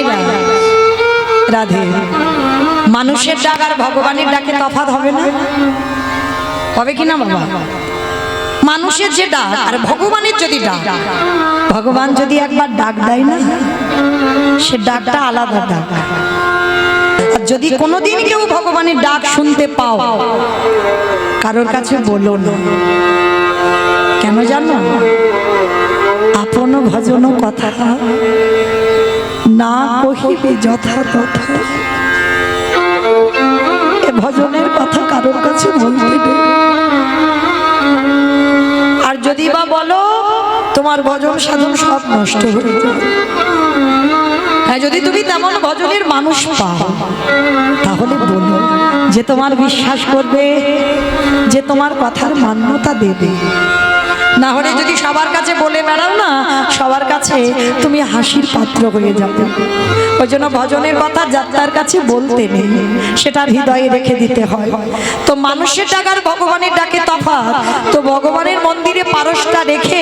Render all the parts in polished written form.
মায়েরা রাধে, মানুষের ডাক আর ভগবানের ডাকে তফাৎ হবে না? হবে কি না বাবা? মানুষের যে ডাক আর ভগবানের যদি ডাক, ভগবান যদি একবার ডাক দেয় না, সে ডাকটা আলাদা ডাক। আর যদি কোনোদিন কেউ ভগবানের ডাক শুনতে পাও, কারোর কাছে বলো না। কেন জানো? আপন ভজন কথা না কহিবে যথা তথা। এ ভজনের কথা কারোর কাছে বলতে নেই। আর যদি বা বলো, তোমার ভজন সাধন সব নষ্ট হয়ে যাবে। হ্যাঁ, যদি তুমি তেমন ভজনের মানুষ পাও, তাহলে বলো, যে তোমার বিশ্বাস করবে, যে তোমার কথার মান্যতা দেবে। না হলে যদি সবার কাছে বলে বেড়াও না, সবার কাছে তুমি হাসির পাত্র হয়ে যাবে। ওই জন্য ভজনের কথা যাত্রার কাছে বলতে নেই, সেটা হৃদয়ে রেখে দিতে হয়। তো মানুষের ডাক আর ভগবানের ডাকে তফাৎ। তো ভগবানের মন্দিরে পারসটা রেখে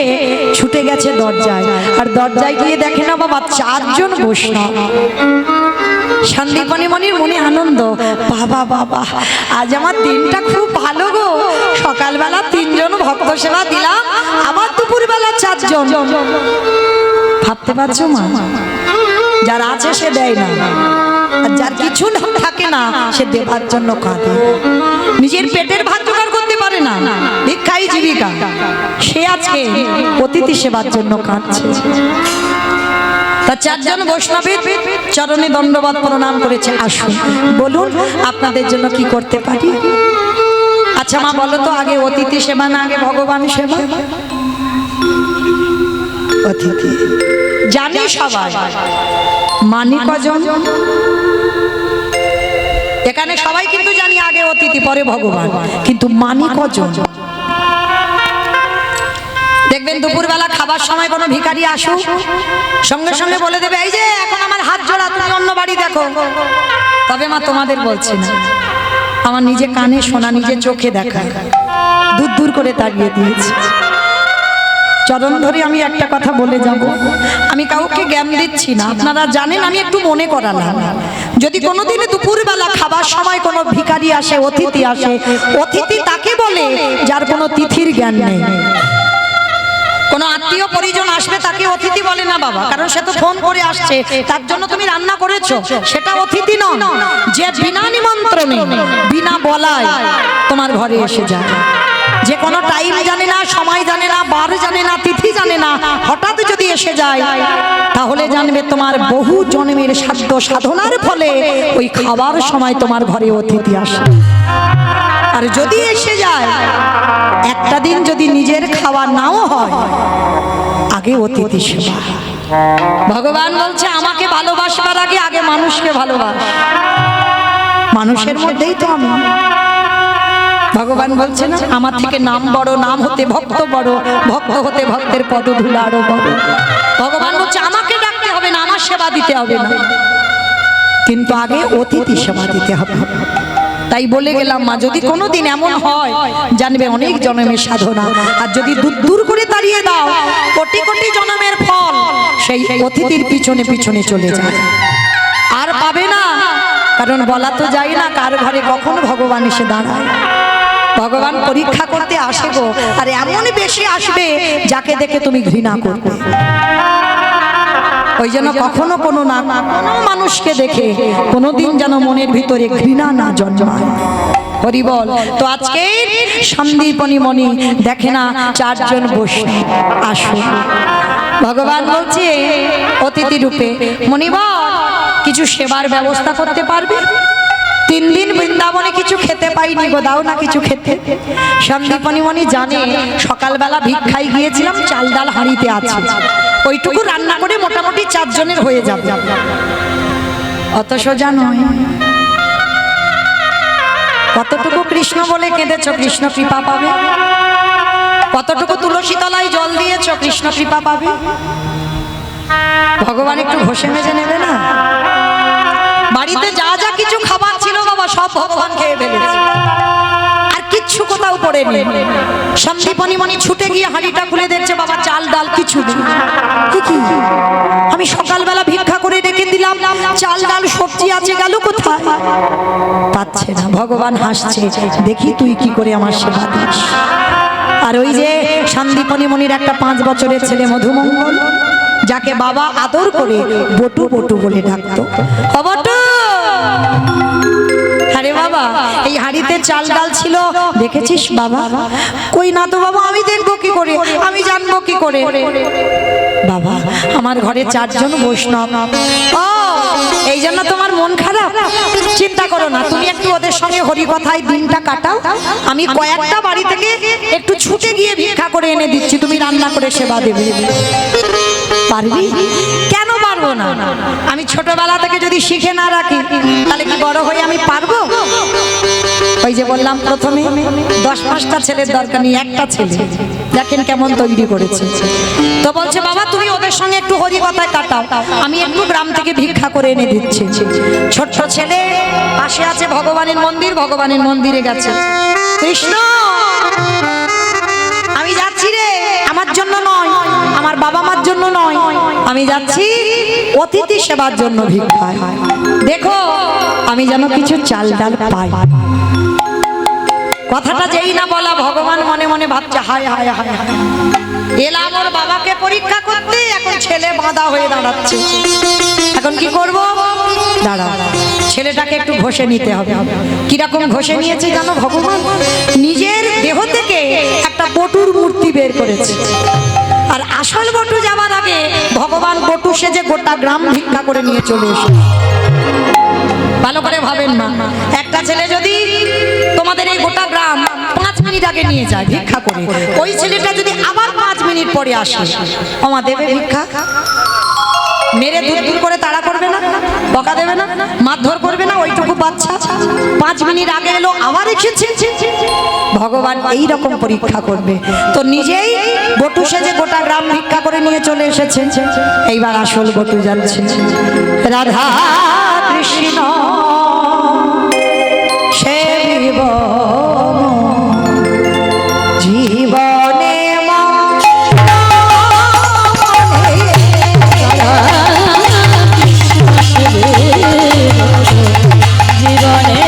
ছুটে গেছে দরজায়, আর দরজায় গিয়ে দেখে না বাবা, 4 জন বৈষ্ণব। সন্দীপনী মনির মনে আনন্দ, বাবা বাবা, আজ আমার দিনটা খুব ভালো গো। সকালবেলা 3 জন ভক্ত সেবা দিলাম, আবার দুপুরবেলা 4 জন। ভাবতে পারছো মা? যার আছে সে দেয় না, আর যার কিছু থাকে না সে দেবার জন্য কাঁদে। নিজের পেটের ভাত জোগাড় করতে পারে না, ভিক্ষাই জীবিকা, সে আজকে অতিথি সেবার জন্য কাঁদছে। তা 4 জন বৈষ্ণবের চরণে দণ্ডবত প্রণাম করেছে। আসুন, বলুন আপনাদের জন্য কি করতে পারি। আচ্ছা মা বলো তো, আগে অতিথি সেবা না আগে ভগবান সেবা? অতিথি জানি সবাই, মানি কজন? এখানে সবাই কিন্তু জানি আগে অতিথি পরে ভগবান, কিন্তু মানি কজন? দেখবেন দুপুরবেলা খাবার সময় কোনো ভিখারি আসুক, সঙ্গে সঙ্গে বলে দেবে, এই যে এখন আমার হাত জোড়া, তুমি অন্য বাড়ি দেখো। তবে মা তোমাদের বলছি না, আমার নিজে কানে শোনা, নিজে চোখে দেখা, দূর দূর করে তাড়িয়ে দিয়েছি। চরণ ধরে আমি একটা কথা বলে যাব, আমি কাউকে জ্ঞান দিচ্ছি না, আপনারা জানেন, আমি একটু মনে করালাম। যদি কোনোদিন দুপুরবেলা খাবার সময় কোনো ভিখারি আসে, অতিথি আসে, অতিথি তাকে বলে যার কোনো তিথির জ্ঞান নেই। কোনো আত্মীয় পরিজন আসবে তাকে অতিথি বলে না বাবা, কারণ সে তো ফোন করে আসছে, তার জন্য তুমি রান্না করেছো, সেটা অতিথি নয়। যে বিনা নিমন্ত্রণে, বিনা বলায় তোমার ঘরে এসে যায়, যে কোনো টাইম জানে না, সময় জানে না, বার জানে না, তিথি জানে না, হঠাৎ যদি এসে যায়, তাহলে জানবে তোমার বহু জন্মের সাধ্য সাধনার ফলে ওই খাবার সময় তোমার ঘরে অতিথি আসে। আর যদি এসে যায়, একটা দিন যদি নিজের খাওয়া নাও হয়, আগে অতিথি সেবা। ভগবান বলছে, আমাকে ভালোবাসবার আগে আগে মানুষকে ভালোবাস। মানুষের মধ্যেই তো আমি। ভগবান বলছে না, আমার থেকে নাম বড়, নাম হতে ভক্ত বড়, ভক্ত হতে ভক্তের পদধূলা আরো বড়। ভগবান বলছে, আমাকে ডাকতে হবে না, আমার সেবা দিতে হবে না, কিন্তু আগে অতিথি সেবা দিতে হবে। তাই বলে গেলাম মা, যদি কোনোদিন এমন হয়, জানবে অনেক জন্মের সাধনা। আর যদি দূর দূর করে তাড়িয়ে দাও, কোটি কোটি জন্মের ফল সেই অতিথির পিছনে পিছনে চলে যায়, আর পাবে না। কারণ বলা তো যায় না কার ঘরে কখন ভগবান এসে দাঁড়ায়। ভগবান পরীক্ষা করতে আসে গো, আর এমন বেশি আসবে যাকে দেখে তুমি ঘৃণা করবে। ওই জন্য কখনো কোনো না কোনো মানুষকে দেখে কোনোদিন যেন মনের ভিতরে ঘৃণা না জন্মায়। হরি বল। তো আজকে সন্দীপনী মণি দেখে না 4 জন বৈষ্ণব আসুন, ভগবান বলছে অতিথি রূপে, মণিবর কিছু সেবার ব্যবস্থা করতে পারবে? 3 দিন বৃন্দাবনে কিছু খেতে পাইনি গো, দাও না কিছু খেতে। সন্দীপনী মণি জানে সকালবেলা ভিক্ষায় গিয়েছিলাম, চাল ডাল হাঁড়িতে আছে, ওইটুকু রান্না করে মোটামুটি 4 জনের হয়ে যাবে। অত সোজা নয়। কতটুকু কৃষ্ণ বলে কেঁদেছ, কৃষ্ণ কৃপা পাবে। কতটুকু তুলসী তলায় জল দিয়েছ, কৃষ্ণ কৃপা পাবে। ভগবান একটু ঘষে মেজে নেবে না? বাড়িতে যা যা কিছু খাবার ছিল বাবা, সব ভগবান খেয়ে ফেলেছে, আর কিচ্ছু কোথাও পড়েনি। সন্দীপনী মণি ছুটে গিয়ে হাঁড়িটা খুলে দেখছে বাবা চাল ডাল কিছু নেই। কি আমি সকালবেলা ভিক্ষা করে রেখে দিলাম, আছে গেল কোথায়? পাচ্ছে না। ভগবান হাসছে, দেখি তুই কি করে আমার সেবা দিস। আর ওই যে সন্দীপনী মনির একটা 5 বছরের ছেলে মধুমঙ্গল, যাকে বাবা আদর করে বটু বটু বলে ডাকতো, ও বটু। আরে বাবা, এই হাড়িতে চাল ডাল ছিল, দেখেছিস বাবা? কই না তো বাবা, আমি দেখবো কি করে, আমি জানবো কি করে? বাবা, আমার ঘরে 4 জন বৈষ্ণব। ও, এই জন্য তোমার মন খারাপ? চিন্তা করো না, তুমি একটু ওদের সঙ্গে হরি কথায় দিনটা কাটাও। আমি কয়েকটা বাড়ি থেকে একটু ছুটে গিয়ে ভিক্ষা করে এনে দিচ্ছি, তুমি রান্না করে সেবা দেবে। পারবি? কেন পারবো না? আমি ছোটবেলা থেকে যদি শিখে না রাখি, তাহলে কি বড় হয়ে আমি পারবো? ওই যে বললাম প্রথমে 10-5টা ছেলের দরকার নেই, একটা ছেলে। দেখেন কেমন তৈরি করেছে। তো বলছে বাবা তুমি ওদের সঙ্গে একটু হরি কথায় কাটাও, আমি একটু গ্রাম থেকে ভিক্ষা করে এনে দিচ্ছি। ছোট্ট ছেলে পাশে আছে ভগবানের মন্দির, ভগবানের মন্দিরে গেছে। কৃষ্ণ, আমি যাচ্ছি রে, আমার জন্য নয়, আমার বাবা মার জন্য নয়, আমি যাচ্ছি অতিথি সেবার জন্য ভিক্ষায়। দেখো আমি যেন কিছু চাল ডাল পাই। কথাটা যেই না বলা, ভগবান মনে মনে ভাবছে হায় হায় হায় হায়, এলাম ওর বাবাকে পরীক্ষা করতে, এখন ছেলে বাঁধা হয়ে দাঁড়াচ্ছে। এখন কি করব? দাঁড়া, ছেলেটাকে একটু ঘষে নিতে হবে। কিরকম ঘষে নিয়েছে জানো? ভগবান নিজের দেহ থেকে একটা বটুর মূর্তি বের করেছে। আর আসল বটু যাবার আগে ভগবান বটু সেজে গোটা গ্রাম ভিক্ষা করে নিয়ে চলে এসেছে। ভালো করে ভাবেন মা, একটা ছেলে যদি তোমাদের এই গোটা গ্রাম 5 মিনিট আগে নিয়ে যায় ভিক্ষা করে, ওই ছেলেটা যদি আবার 5 মিনিট পরে আসে, ওমা দেবে ভিক্ষা? মেরে দূর দূর করে তাড়া করবে না? বকা দেবে না? মারধর করবে না? ওইটুকু বাচ্চা 5 মিনিট আগে এলো, আবার এসেছে। ভগবান এই রকম পরীক্ষা করবে। তো নিজেই বটু সেজে গোটা গ্রাম ভিক্ষা করে নিয়ে চলে এসেছে। এইবার আসল বটু যাচ্ছে। রাধা কৃষ্ণ সেবিব জীবনে জীবনে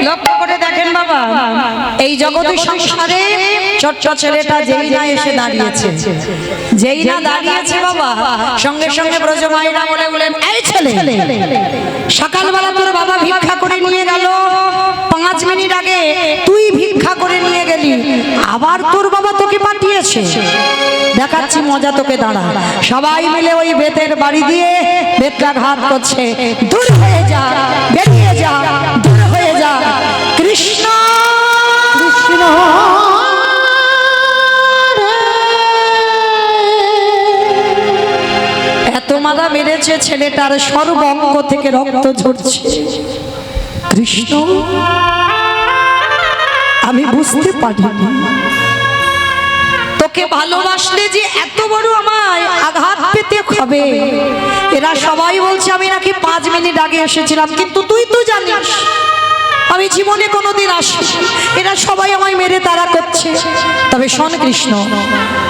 লক্ষ্য করে দেখেন বাবা, এই জগতে সংসারে ছোট্ট ছেলেটা যেই না এসে দাঁড়িয়েছে, যেই না দাঁড়িয়েছে বাবা, সঙ্গে সঙ্গে ব্রজমাইরা বলে বলেন, এই ছেলে, সকালবেলা তোর বাবা ভিক্ষা করে নিয়ে গেল, 5 মিনিট আগে তুই ভিক্ষা করে নিয়ে গেলি, আবার তোর বাবা তোকে পাঠিয়েছে, দেখাচ্ছি মজা তোকে, দাঁড়া। সবাই মিলে ওই বেতের বাড়ি দিয়ে বেত্রাঘাত করছে, দূর হয়ে যা, বেরিয়ে যা, দূর হয়ে যা, কৃষ্ণ কৃষ্ণ। এত মাথা মেরেছে ছেলেটার সর্বঙ্গ থেকে রক্ত ঝরছে। কৃষ্ণ, আমি বুঝতে পারিনি তোকে ভালোবাসলে যে এত বড় আমায় আঘাত পেতে হবে। এরা সবাই বলছে আমি নাকি 5 মিনিট আগে এসেছিলাম, কিন্তু তুই তো জানিস আমি জীবনে কোনোদিন আসি, এরা সবাই আমায় মেরে তাড়া করছে। তবে শোন কৃষ্ণ,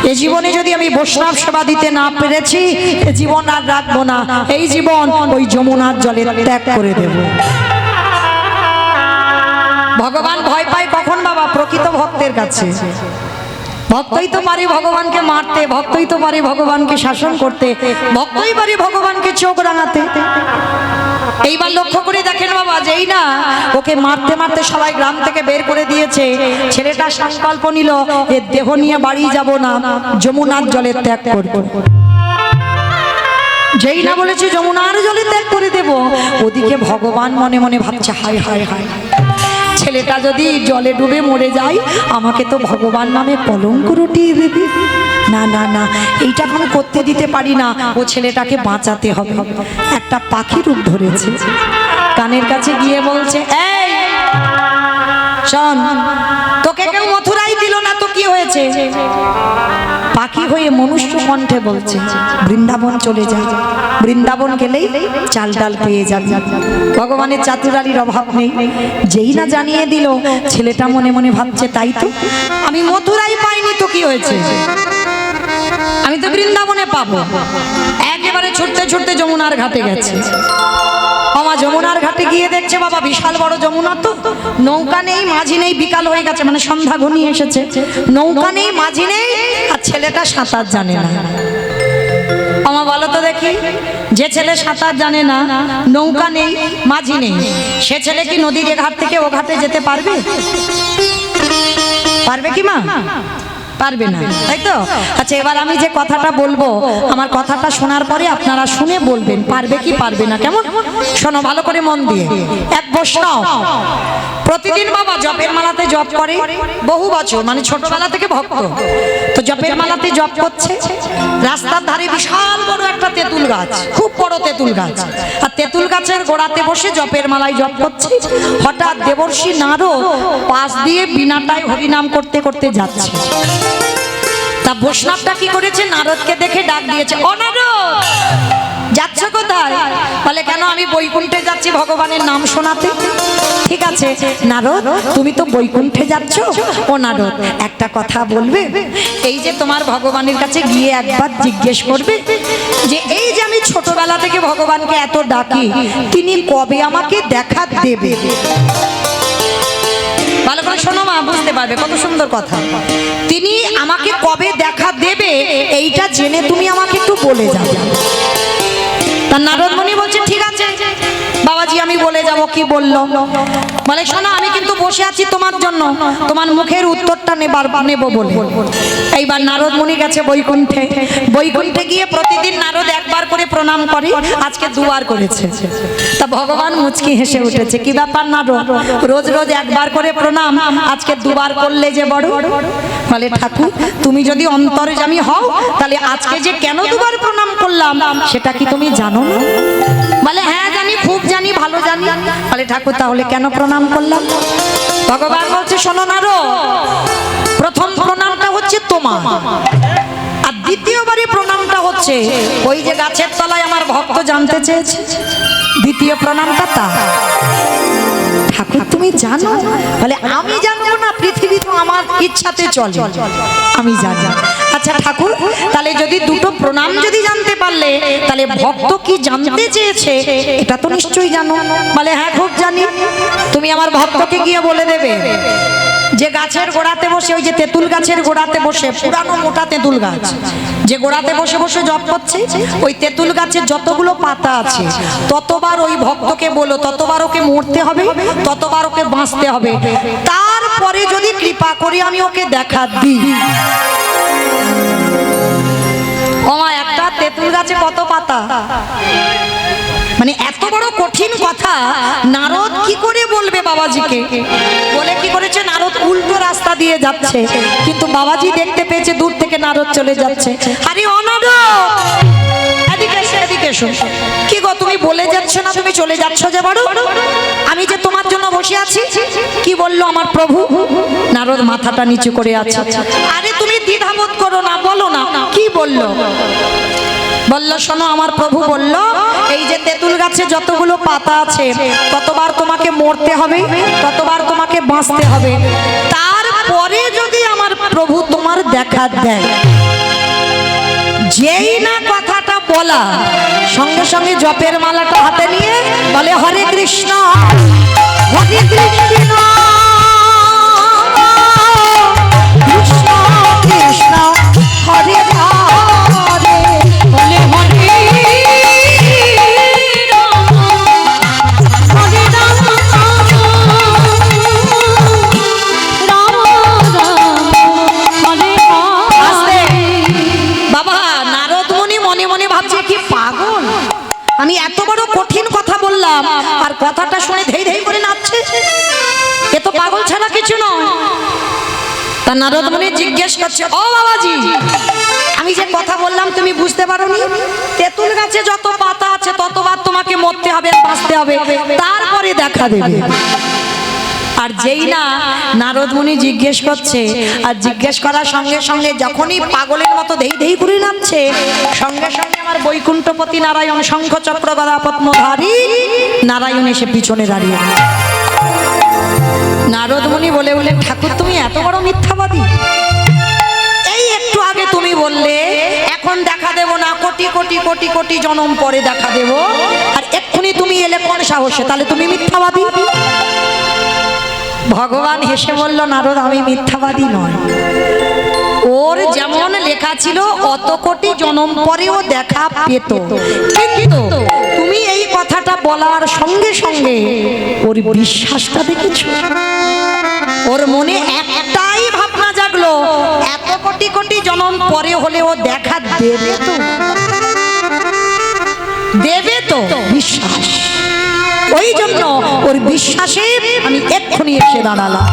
এই জীবনে যদি আমি বৈষ্ণব সেবা দিতে না পেরেছি, এ জীবন আর রাখবো না, এই জীবন ওই যমুনার জলে ত্যাগ করে দেব। ভগবান ভয় পায় কখন বাবা? প্রকৃত ভক্তের কাছে। ভক্তই তো পারে ভগবানকে মারতে, ভক্তই তো পারে ভগবানকে শাসন করতে, ভক্তই পারে ভগবানকে চোখ রাঙাতে। এইবার লক্ষ্য করে দেখেন বাবা, যেই না ওকে মারতে মারতে সবাই গ্রাম থেকে বের করে দিয়েছে, ছেলেটা সংকল্প নিল এর দেহ নিয়ে বাড়ি যাব না, যমুনার জলে ত্যাগ করব। যেই না বলেছে যমুনার জলে ত্যাগ করে দেব, ওদিকে ভগবান মনে মনে ভাবছে, হায় হায় হায়, ছেলেটা যদি জলে ডুবে মরে যায় আমাকে তো ভগবান নামে কলঙ্ক রটিয়ে দেবে। না না না, এইটা আমি করতে দিতে পারি না, ও ছেলেটাকে বাঁচাতে হবে। একটা পাখি রূপ ধরেছে, কানের কাছে গিয়ে বলছে, এই শোন, তোকে কেউ মথুরাই দিল না তো কি হয়েছে? পাখি হয়ে মনুষ্য কণ্ঠে বলছে, বৃন্দাবন চলে যা, বৃন্দাবন গেলেই চাল ডাল পেয়ে যাবে। ভগবানের চাতুরালির অভাব নেই। যেই না জানিয়ে দিল, ছেলেটা মনে মনে ভাবছে, তাই তো, আমি মথুরাই পাইনি তো কি হয়েছে, আমি তো বৃন্দাবনে পাবো। একেবারে ছুটতে ছুটতে যমুনার ঘাটে গেছে। আমার যমুনার ঘাটে গিয়ে দেখছে বাবা বিশাল বড় যমুনা, তো নৌকা নেই, মাঝি নেই, বিকাল হয়ে গেছে, মানে সন্ধ্যা ঘনিয়ে এসেছে, নৌকা নেই, মাঝি নেই, আর ছেলেটা সাঁতার জানে না। আমার বলো তো দেখি, যে ছেলে সাঁতার জানে না, নৌকা নেই, মাঝি নেই, সে ছেলে কি নদীর এ ঘাট থেকে ও ঘাটে যেতে পারবে? পারবে কি মা? পারবে না, তাই তো? আচ্ছা, এবার আমি যে কথাটা বলবো, আমার কথাটা শোনার পরে আপনারা শুনে বলবেন পারবে কি পারবে না। কেমন? শোনো ভালো করে মন দিয়ে। এক বৈষ্ণব প্রতিদিন বাবা জপের মালাতে জপ করে, বহু বছর, মানে ছোটবেলা থেকে ভক্ত, তো জপের মালাতে জপ করছে। রাস্তার ধারে বিশাল বড় একটা তেঁতুল গাছ, খুব বড় তেঁতুল গাছ, আর তেঁতুল গাছের গোড়াতে বসে জপের মালায় জপ করছে। হঠাৎ দেবর্ষি নারদ পাশ দিয়ে বিনাটায় হরিনাম করতে করতে যাচ্ছে। তা বৈষ্ণবটা কি করেছে, নারদকে দেখে ডাক দিয়েছে, ও নারদ, যাচ্ছ কোথায়? বলে, কেন, আমি বৈকুণ্ঠে যাচ্ছি ভগবানের নাম শোনাতে। ঠিক আছে নারদ, তুমি তো বৈকুণ্ঠে যাচ্ছ, ও নারদ একটা কথা বলবে? এই যে তোমার ভগবানের কাছে গিয়ে একবার জিজ্ঞেস করবে যে এই যে আমি ছোটবেলা থেকে ভগবানকে এত ডাকি, তিনি কবে আমাকে দেখা দেবে? ভালো করে শোনো মা, বুঝতে পারবে কত সুন্দর কথা। তিনি আমাকে কবে দেখা দেবে এইটা জেনে তুমি আমাকে একটু বলে যাবে। তার নারদ মুনি বলছে, ঠিক আছে বাবাজি, আমি বলে যাব। কি বললো? বলে, শোনো, আমি কিন্তু বসে আছি তোমার জন্য, তোমার মুখের উত্তরটা নেব বলে। এইবার নারদ মুনি গেছে বৈকুণ্ঠে। বৈকুণ্ঠে গিয়ে প্রতিদিন নারদ একবার করে প্রণাম করে, আজকে 2 বার করেছে। তা ভগবান মুচকি হেসে উঠেছে, কি ব্যাপার নারদ, রোজ রোজ একবার করে প্রণাম, আজকে 2 বার করলে যে বড়? বলে, ঠাকুর তুমি যদি অন্তর্যামী হও, তাহলে আজকে যে কেন 2 বার প্রণাম করলাম সেটা কি তুমি জানো না? বলে, হ্যাঁ জানি, খুব জানি, ভালো জানি। বলে, ঠাকুর তাহলে কেন প্রণাম করলাম? ভগবান বলছে, শোনো নারদ, প্রথম প্রণামটা হচ্ছে তোমার, আর দ্বিতীয়বারে প্রণামটা হচ্ছে ওই যে গাছের তলায় আমার ভক্ত জানতে চেয়েছে, দ্বিতীয় প্রণামটা তার। ঠাকুর তুমি জানো? বলে আমি জানবো না, পৃথিবী তো আমার ইচ্ছাতে চলে, আমি জানি। আচ্ছা ঠাকুর, তাহলে যদি দুটো প্রণাম যদি জানতে পারলে, তাহলে ভক্ত কি জানতে চেয়েছে এটা তো নিশ্চয়ই জানো। বলে হ্যাঁ খুব জানি। তুমি আমার ভক্তকে গিয়ে বলে দেবে যে গাছের গোড়াতে বসে, ওই যে তেঁতুল গাছের গোড়াতে বসে, পুরানো মোটা তেঁতুল গাছ, যে গোড়াতে বসে বসে জপ করছে, ওই তেঁতুল গাছের যতগুলো পাতা আছে ততবার ওই ভক্তকে বলো, ততবার ওকে মরতে হবে, ততবার ওকে বাঁচতে হবে, তারপরে যদি কৃপা করি আমি ওকে দেখা দিই। ওমা, একটা তেঁতুল গাছে কত পাতা, মানে এত বড় কঠিন কথা নারদ কি করে বলবে বাবাজিকে? বলে কি করেছে, নারদ উল্টো রাস্তা দিয়ে যাচ্ছে, কিন্তু বাবাজি দেখতে পেয়েছে দূর থেকে নারদ চলে যাচ্ছে। আরে অনারদ, এদিকে এসো, এদিকে এসো। কি গো, তুমি বলে যাচ্ছ না, তুমি চলে যাচ্ছ যে বড়? আমি যে তোমার জন্য বসে আছি। কি বললো আমার প্রভু? নারদ মাথাটা নিচু করে আছে। আরে তুমি দ্বিধাবোধ করো না, বলো না কি বললো। বলল শোনো, আমার প্রভু বলল এই যে তেঁতুল গাছে যতগুলো পাতা আছে ততবার তোমাকে মরতে হবে, ততবার তোমাকে বাঁচতে হবে, তারপরে যদি আমার প্রভু তোমার দেখা দেয়। যেই না কথাটা বলা, সঙ্গে সঙ্গে জপের মালাটা হাতে নিয়ে বলে হরে কৃষ্ণ হরে কৃষ্ণ কৃষ্ণ কৃষ্ণ হরে হরে, বলে হরে আমি এত বড় কঠিন কথা বললাম আর কথাটা শুনে ধেই ধেই করে নাচছে, এ তো পাগল ছাড়া কিছু নয়। তা নারদ মুনি জিজ্ঞেস করছে, ও বাবাজি, আমি যে কথা বললাম তুমি বুঝতে পারোনি? তেঁতুল গাছে যত পাতা আছে ততবার তোমাকে মরতে হবে, বাঁচতে হবে, তারপরে দেখা দেবে। আর যেই না নারদ মুনি জিজ্ঞেস করছে, আর জিজ্ঞেস করার সঙ্গে সঙ্গে যখনই পাগলের মতো ধেই ধেই করে নামছে, সঙ্গে সঙ্গে আমার বৈকুণ্ঠপতি নারায়ণ শঙ্খ চক্র গদা পদ্মধারী নারায়ণ এসে পিছনে দাঁড়িয়ে। নারদ মুনি বলে বলে, ঠাকুর তুমি এত বড় মিথ্যাবাদী। এই একটু আগে তুমি বললে এখন দেখা দেব না, কোটি কোটি কোটি কোটি জন্ম পরে দেখা দেব, আর এক্ষুনি তুমি এলে কোন সাহসে? তাহলে তুমি মিথ্যাবাদী। ভগবান হেসে বলল, নারদ আমি মিথ্যাবাদী নয়, ওর যেমন লেখা ছিল অত কোটি জন্ম পরেও দেখা পেত, কিন্তু তুমি এই কথাটা বলার সঙ্গে সঙ্গে ওর বিশ্বাসটা দেখেছ, ওর মনে একটাই ভাবনা জাগলো, এত কোটি কোটি জন্ম পরে হলেও দেখা দেবে তো, দেবে তো বিশ্বাস। ওই জন্য ওর বিশ্বাসে আমি এক্ষুনি এসে দাঁড়ালাম।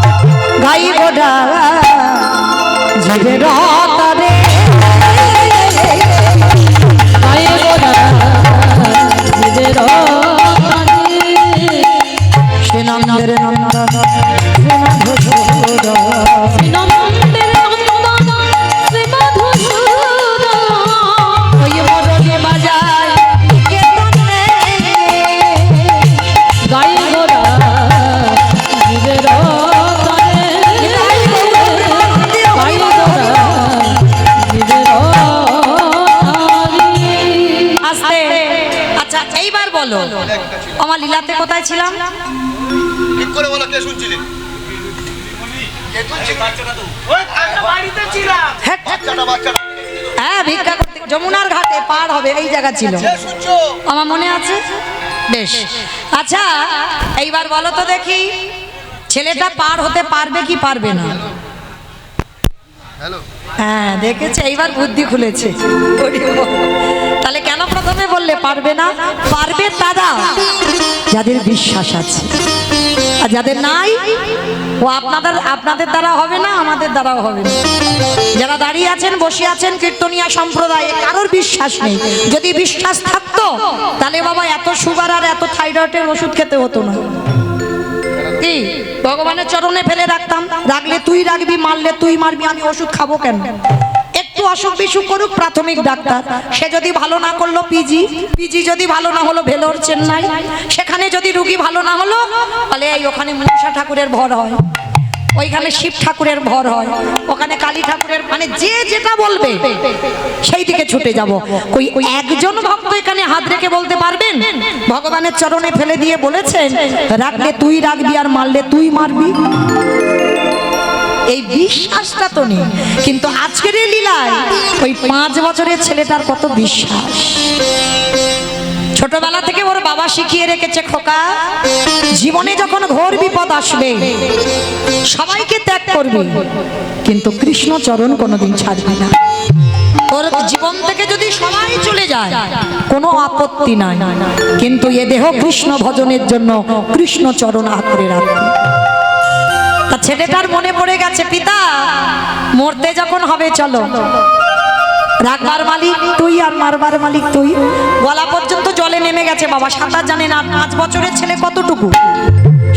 গাই গোডা জীবের তারে, গাই গোডা জীবের সে নন্দের নন্দন সে মধুসূদন, সে নন্দের নন্দন সে মধুসূদন, ওই মরণে বাজায় গাই গোরা জীবের তারে, গাই গোরা জীবের আস্তে। আচ্ছা এইবার বলো, আমার লীলাতে কোথায় ছিলাম? ঠিক করে বলো, কে শুনছিলেন? হ্যাঁ, ভিক্ষা করতে যমুনার ঘাটে পার হবে এই জায়গা ছিল, আমার মনে আছে বেশ। আচ্ছা এইবার বলো তো দেখি, ছেলেটা পার হতে পারবে কি পারবে না? হ্যাঁ দেখেছে, এইবার বুদ্ধি খুলেছে। তাহলে কেন প্রথমে বললে পারবে না? পারবে তারা যাদের বিশ্বাস আছে, আর যাদের নাই ও আপনাদের দ্বারা হবে না, আমাদের দ্বারাও হবে না। যারা দাঁড়িয়ে আছেন বসে আছেন কীর্তনিয়া সম্প্রদায়ে, কারোর বিশ্বাস নেই। যদি বিশ্বাস থাকতো তাহলে বাবা এত সুগার আর এত থাইরয়েডের ওষুধ খেতে হতো না। কি ভগবানের চরণে ফেলে রাখতাম, রাখলে তুই রাখবি, মারলে তুই মারবি, আমি ওষুধ খাবো কেন? একটু অসুখ বিসুখ করুক প্রাথমিক ডাক্তার, সে যদি ভালো না করলো পিজি, পিজি যদি ভালো না হলো ভেলোর চেন্নাই, সেখানে যদি রুগী ভালো না হলো তাহলে এই ওখানে মনসা ঠাকুরের ভর হয়, ওইখানে শিব ঠাকুরের ভর হয়, ওখানে কালী ঠাকুরের, মানে যে যেটা বলবে সেই দিকে ছুটে যাব। ওই একজন ভক্ত এখানে হাত রেখে বলতে পারবেন ভগবানের চরণে ফেলে দিয়ে বলেছেন রাখলে তুই রাখবি আর মারলে তুই মারবি? এই বিশ্বাসটা তো নেই। কিন্তু আজকের এই লীলায় ওই 5 বছরের ছেলেটার কত বিশ্বাস। ছোটবেলা থেকে ওর বাবা শিখিয়ে রেখেছে, খোকা জীবনে যখন ঘোর বিপদ আসবে সবাইকে ত্যাগ করবি, কিন্তু কৃষ্ণ চরণ কোনোদিন ছাড়বি না। তোর জীবন থেকে যদি সবাই চলে যায় কোনো আপত্তি নাই, কিন্তু এ দেহ কৃষ্ণ ভজনের জন্য কৃষ্ণ চরণ আঁকড়ে রাখবি। তা ছেলেটার মনে পড়ে গেছে, পিতা মরতে যখন হবে চলো, রাখবার মালিক তুই আর মারবার মালিক তুই। গলা পর্যন্ত জলে নেমে গেছে, বাবা সাঁতার জানে না, 5 বছরের ছেলে কতটুকু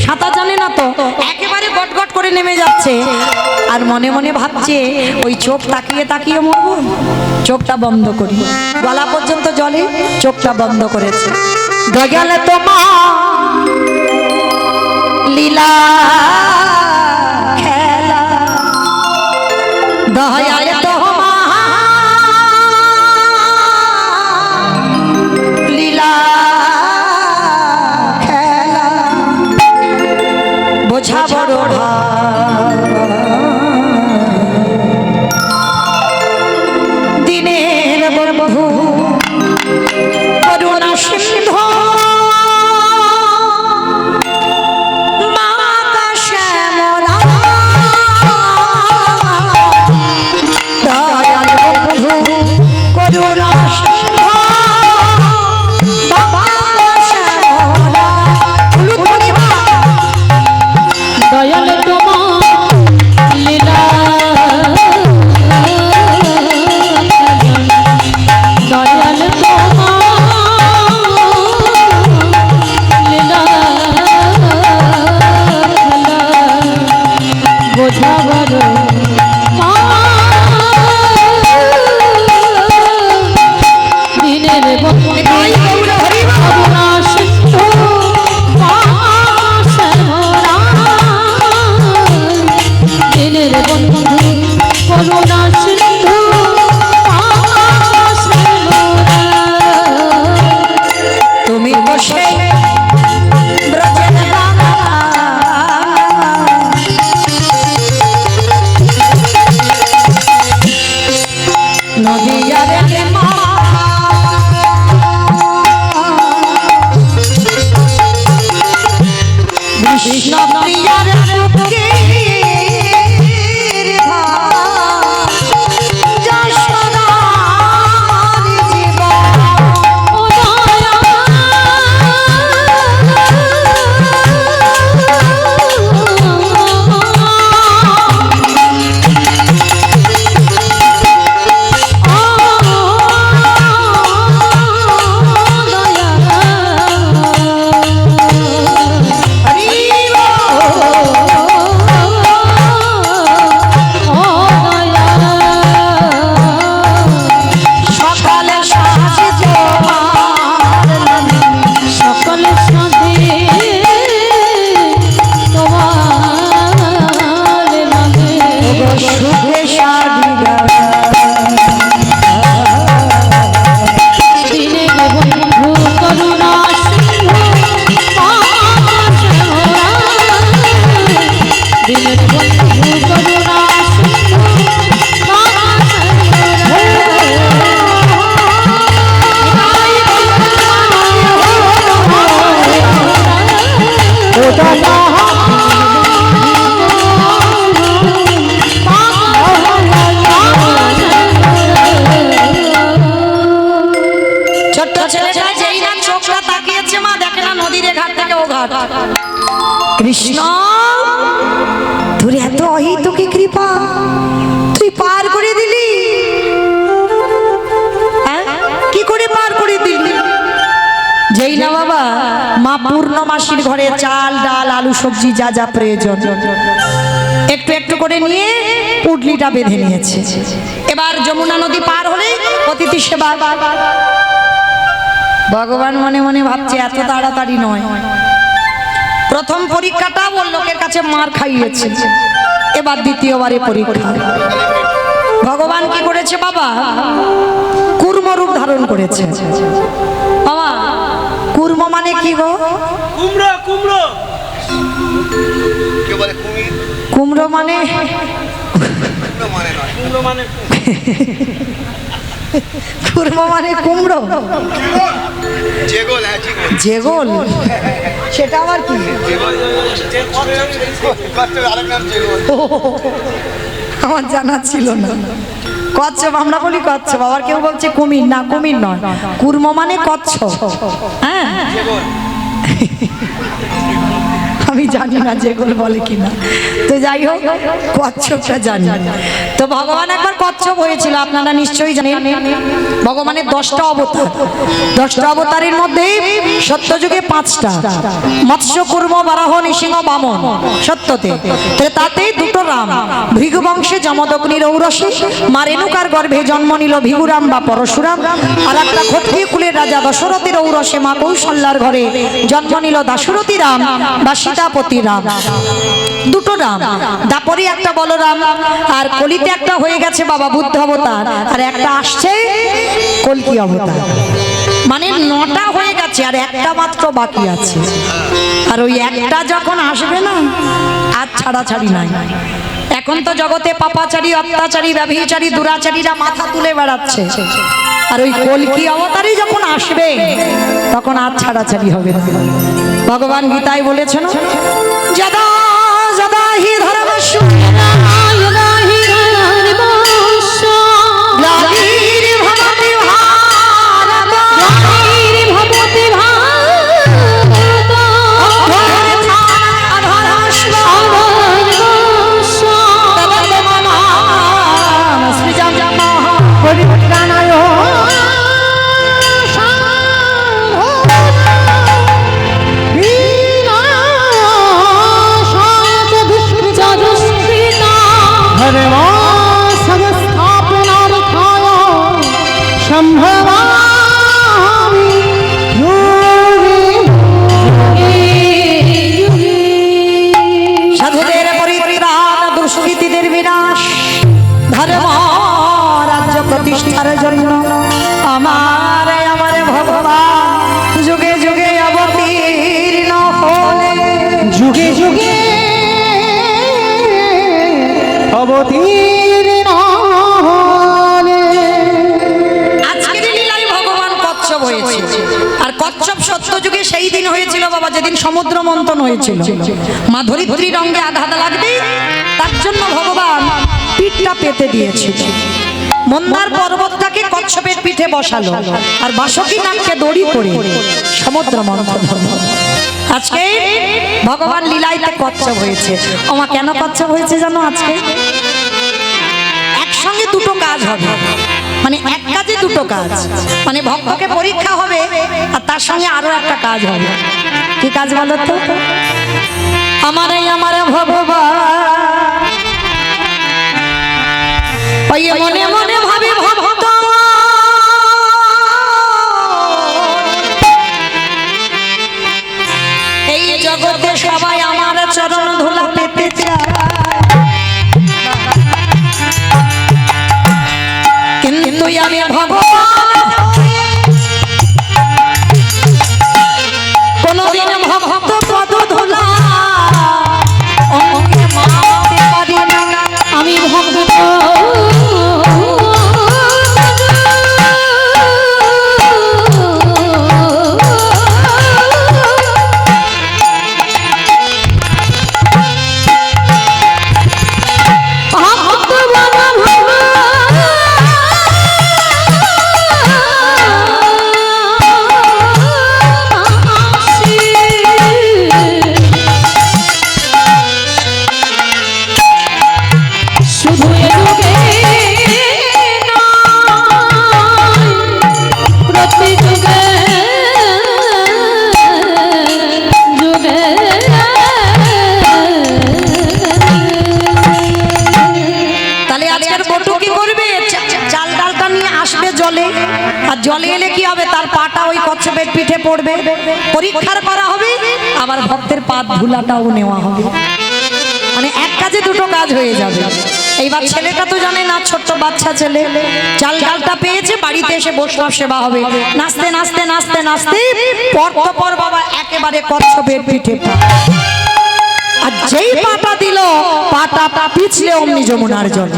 সাঁতার জানে না, তো একেবারে গটগট করে নেমে যাচ্ছে আর মনে মনে ভাবছে ওই চোখ তাকিয়ে তাকিয়ে মরবো, চোখটা বন্ধ করি। গলা পর্যন্ত জলে, চোখটা বন্ধ করেছে। গেলে তোমার লীলা খেলা দয়ালে তো লীলা খেলা বোঝা বড় দিনের বন্ধু করুণা সিন্ধু কৃষ্ণ তোর এত অহিতুকি কৃপা, তুই পার করে দিলি। কি করে পার করে দিলি? যেই না বাবা মা পূর্ণমাসীর ঘরে চাল ডাল আলু সবজি যা যা প্রয়োজন একটু একটু একটু করে নিয়ে পুটলিটা বেঁধে নিয়েছে। এবার যমুনা নদী পার হলে অতিথি সেবা। ভগবান মনে মনে ভাবছে এত তাড়াতাড়ি নয়। প্রথম পরীক্ষাটা ওর লোকের কাছে মার খাইয়েছে, এবার দ্বিতীয়বারে পরীক্ষা। ভগবান কি করেছে বাবা? কুর্ম রূপ ধারণ করেছে। বাবা কুর্ম মানে কি গো? কুমড়ো কুমড়ো কুমড়ো মানে কুমড়ো মানে কুর্ম মানে কুমড়ো, জেগোল সেটা আবার কি? আমার জানা ছিল না। কচ্ছপ আমরা বলি কচ্ছপ, আবার কেউ বলছে কুমির। না কুমির নয়, কুর্ম মানে কচ্ছপ। হ্যাঁ আমি জানি না যেগুলো বলে কিনা, তো যাই হোক কচ্ছপটা জানি। তো ভগবান একবার কচ্ছপ হয়েছিল, আপনারা নিশ্চয়ই জানেন। ভগবানের 10টা অবতার, 10টা অবতারের মধ্যে সত্যযুগে 5টা, মৎস্য কুর্ম বারাহ নৃসিংহ বামন সত্যতে। তাতে 2টো রাম, ভৃগু বংশে যমদগ্নির ঔরসে মা রেণুকার গর্ভে জন্ম নিল ভিগুরাম বা পরশুরাম। আর একটা ক্ষত্রিয় কুলের রাজা দশরথের ঔরসে মা কৌশল্যার ঘরে জন্ম নিল দাশরথী রাম বা সীতাপতি রাম। 2টো রাম, দাপরে একটা বলরাম, আর কলিতে একটা হয়ে গেছে বাবা বুদ্ধ অবতার, আর একটা আসছে কলকি অবতার। মানে 9টা হয়ে গেছে আর একটা মাত্র বাকি আছে। আর ওই একটা যখন আসবে না আর ছাড়াছাড়ি নাই। এখন তো জগতে পাপাচারী, অত্যাচারী, ব্যভিচারী, দুরাচারীরা মাথা তুলে বেড়াচ্ছে। আর ওই কলকি অবতারই যখন আসবে তখন আর ছাড়াছাড়ি হবে না। ভগবান গীতায় বলেছেন যদা যদা হি ধর্মস্য সাধুদের পরিত্রাণ, দুষ্কৃতীদের বিনাশ, ধর্ম রাজ্য প্রতিষ্ঠার জন্য আমার আমার ভগবান যুগে যুগে অবতীর্ণ হলে, যুগে যুগে অবতীর্ণ হলে। আজকের লীলায় ভগবান কচ্ছপ হয়েছে। আর কচ্ছপ সত্যযুগে সেই দিন হয়েছিল বাবা যেদিন সমুদ্র মন্থন হয়েছিল। মা ধরিত্রীর অঙ্গে আঘাত লাগবে, তার জন্য ভগবান পিঠটা পেতে দিয়েছিল। মন্দার পর্বতটাকে কচ্ছপের পিঠে বসালো আর বাসুকী নাগকে দড়ি করে সমুদ্র মন্থন হলো। আজকে ভগবান লীলাইতে কচ্ছপ হয়েছে। ওমা কেন কচ্ছপ হয়েছে জানো? আজকে একসঙ্গে 2টো কাজ হবে, মানে এক কাজে 2টো কাজ। মানে ভক্তকে পরীক্ষা হবে আর তার সঙ্গে আরো একটা কাজ হবে। কি কাজ বলো তো? আমার ভগবান মনে মনে ভাবে ভক্ত এই জগতে সবাই আমার চরণ ধুলা পেতে চায়, কিন্তু আমি ভগবান কোনদিন ভক্ত পদ ধুলা অঙ্গে মানতে পারি না। আমি ভক্ত কচ্ছপের পিঠে পড়বে, পরীক্ষার করা হবে, আবার ভক্তের পা ধুলাটাও নেওয়া হবে। মানে এক কাজে দুটো কাজ হয়ে যাবে। এইবার ছেলেটা তো জানে না, ছোট্ট বাচ্চা ছেলে, চাল ডালটা পেয়েছে, বাড়িতে এসে বৈষ্ণব সেবা হবে। নাচতে নাচতে নাচতে নাচতে পর বাবা একেবারে কচ্ছপের পিঠে পা। আর যেই পাটা দিল, পাটা পিছলে অমনি যমুনার জল।